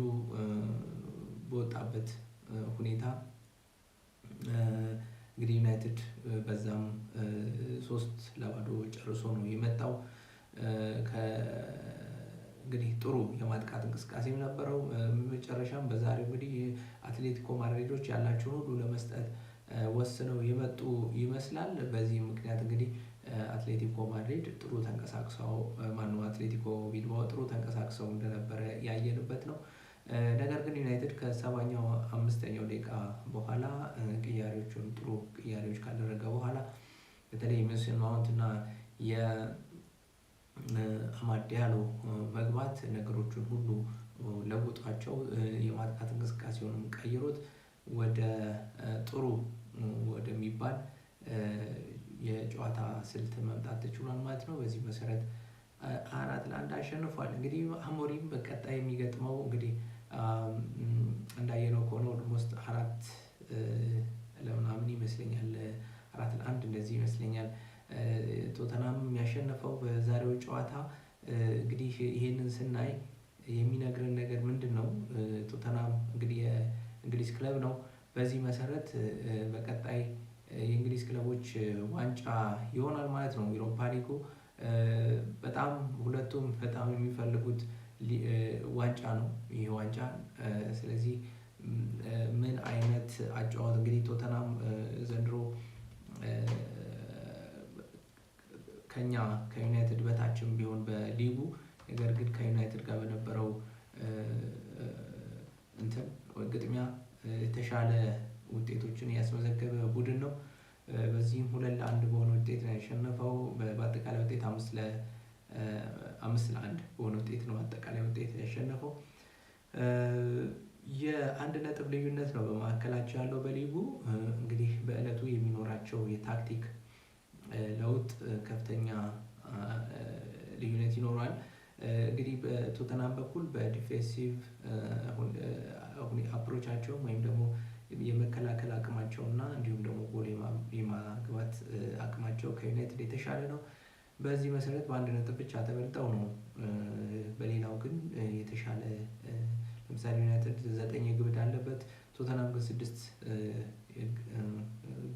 በወጣበት ሁኔታ እንግዲህ ዩናይትድ በዛም 3-0 ጨርሶ ነው የመጣው። እንግዲህ ጥሩ የማጥቃት እንቅስቃሴም ነበረው። መጨረሻም በዛሬው እንግዲህ አትሌቲኮ ማድሪዶች ያላቸውን ሁሉ ለመስጠት ወስነው የመጡ ይመስላል። በዚህ ምክንያት እንግዲህ አትሌቲኮ ማድሪድ ጥሩ ተንቀሳቅሰው አትሌቲኮ ቢልባኦ ጥሩ ተንቀሳቅሰው እንደነበረ ያየንበት ነው። ነገር ግን ዩናይትድ ከ75ኛው ደቂቃ በኋላ ቅያሬዎቹን ጥሩ ቅያሬዎች ካደረገ በኋላ በተለይ ሜሰን ማውንት እና የአማድ ዲያሎ መግባት ነገሮችን ሁሉ ለውጧቸው የማጥቃት እንቅስቃሴውንም ቀይሮት ወደ ጥሩ ወደሚባል የጨዋታ ስልት መምጣት ተችሏል ማለት ነው። በዚህ መሰረት 4-1 አሸንፏል። እንግዲህ አሞሪም በቀጣይ የሚገጥመው እንግዲህ እንዳየነው ከሆነ ኦልሞስት 4-0 ይመስለኛል፣ 4-1 እንደዚህ ይመስለኛል ቶተናም የሚያሸነፈው በዛሬው ጨዋታ። እንግዲህ ይሄንን ስናይ የሚነግረን ነገር ምንድን ነው? ቶተናም እንግዲህ የእንግሊዝ ክለብ ነው። በዚህ መሰረት በቀጣይ የእንግሊዝ ክለቦች ዋንጫ ይሆናል ማለት ነው። ዩሮፓ ሊጉ በጣም ሁለቱም በጣም የሚፈልጉት ዋንጫ ነው ይህ ዋንጫ። ስለዚህ ምን አይነት አጫዋት እንግዲህ ቶተናም ዘንድሮ ከኛ ከዩናይትድ በታችም ቢሆን በሊጉ ነገር ግን ከዩናይትድ ጋር በነበረው ግጥሚያ የተሻለ ውጤቶችን ያስመዘገበ ቡድን ነው። በዚህም 2-1 በሆነ ውጤት ነው ያሸነፈው። በአጠቃላይ ውጤት 5-1 በሆነ ውጤት ነው አጠቃላይ ውጤት ያሸነፈው። የአንድ ነጥብ ልዩነት ነው በመካከላቸው ያለው በሊጉ። እንግዲህ በእለቱ የሚኖራቸው የታክቲክ ለውጥ ከፍተኛ ልዩነት ይኖረዋል። እንግዲህ በቶተናም በኩል በዲፌንሲቭ አፕሮቻቸው ወይም ደግሞ የመከላከል አቅማቸው እና እንዲሁም ደግሞ ጎል የማግባት አቅማቸው ከዩናይትድ የተሻለ ነው። በዚህ መሰረት በአንድ ነጥብ ብቻ ተበልጠው ነው። በሌላው ግን የተሻለ ለምሳሌ ዩናይትድ 9 ግብ አለበት፣ ቶተናም ግን 6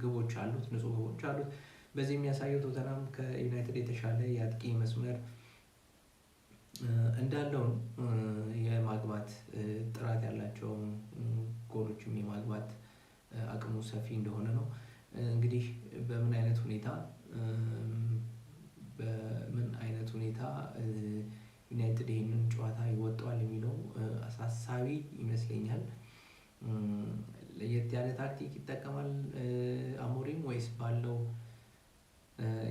ግቦች አሉት፣ ንጹህ ግቦች አሉት። በዚህ የሚያሳየው ቶተናም ከዩናይትድ የተሻለ የአጥቂ መስመር እንዳለው የማግባት ጥራት ያላቸው ጎሎችም የማግባት አቅሙ ሰፊ እንደሆነ ነው። እንግዲህ በምን አይነት ሁኔታ ዩናይትድ ይህንን ጨዋታ ይወጣዋል የሚለው አሳሳቢ ይመስለኛል። ለየት ያለ ታክቲክ ይጠቀማል አሞሪም ወይስ ባለው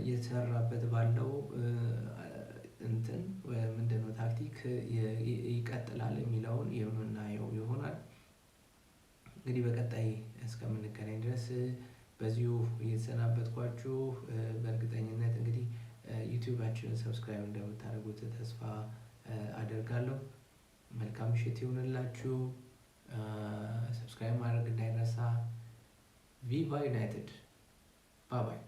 እየተሰራበት ባለው ምንድነው ታክቲክ ይቀጥላል የሚለውን የምናየው ይሆናል። እንግዲህ በቀጣይ እስከምንገናኝ ድረስ በዚሁ እየተሰናበትኳችሁ በእርግጠኝነት እንግዲህ ዩቲዩባችንን ሰብስክራይብ እንደምታደርጉት ተስፋ አደርጋለሁ። መልካም ምሽት ይሁንላችሁ። ሰብስክራይብ ማድረግ እንዳይረሳ። ቪቫ ዩናይትድ ባይ ባይ።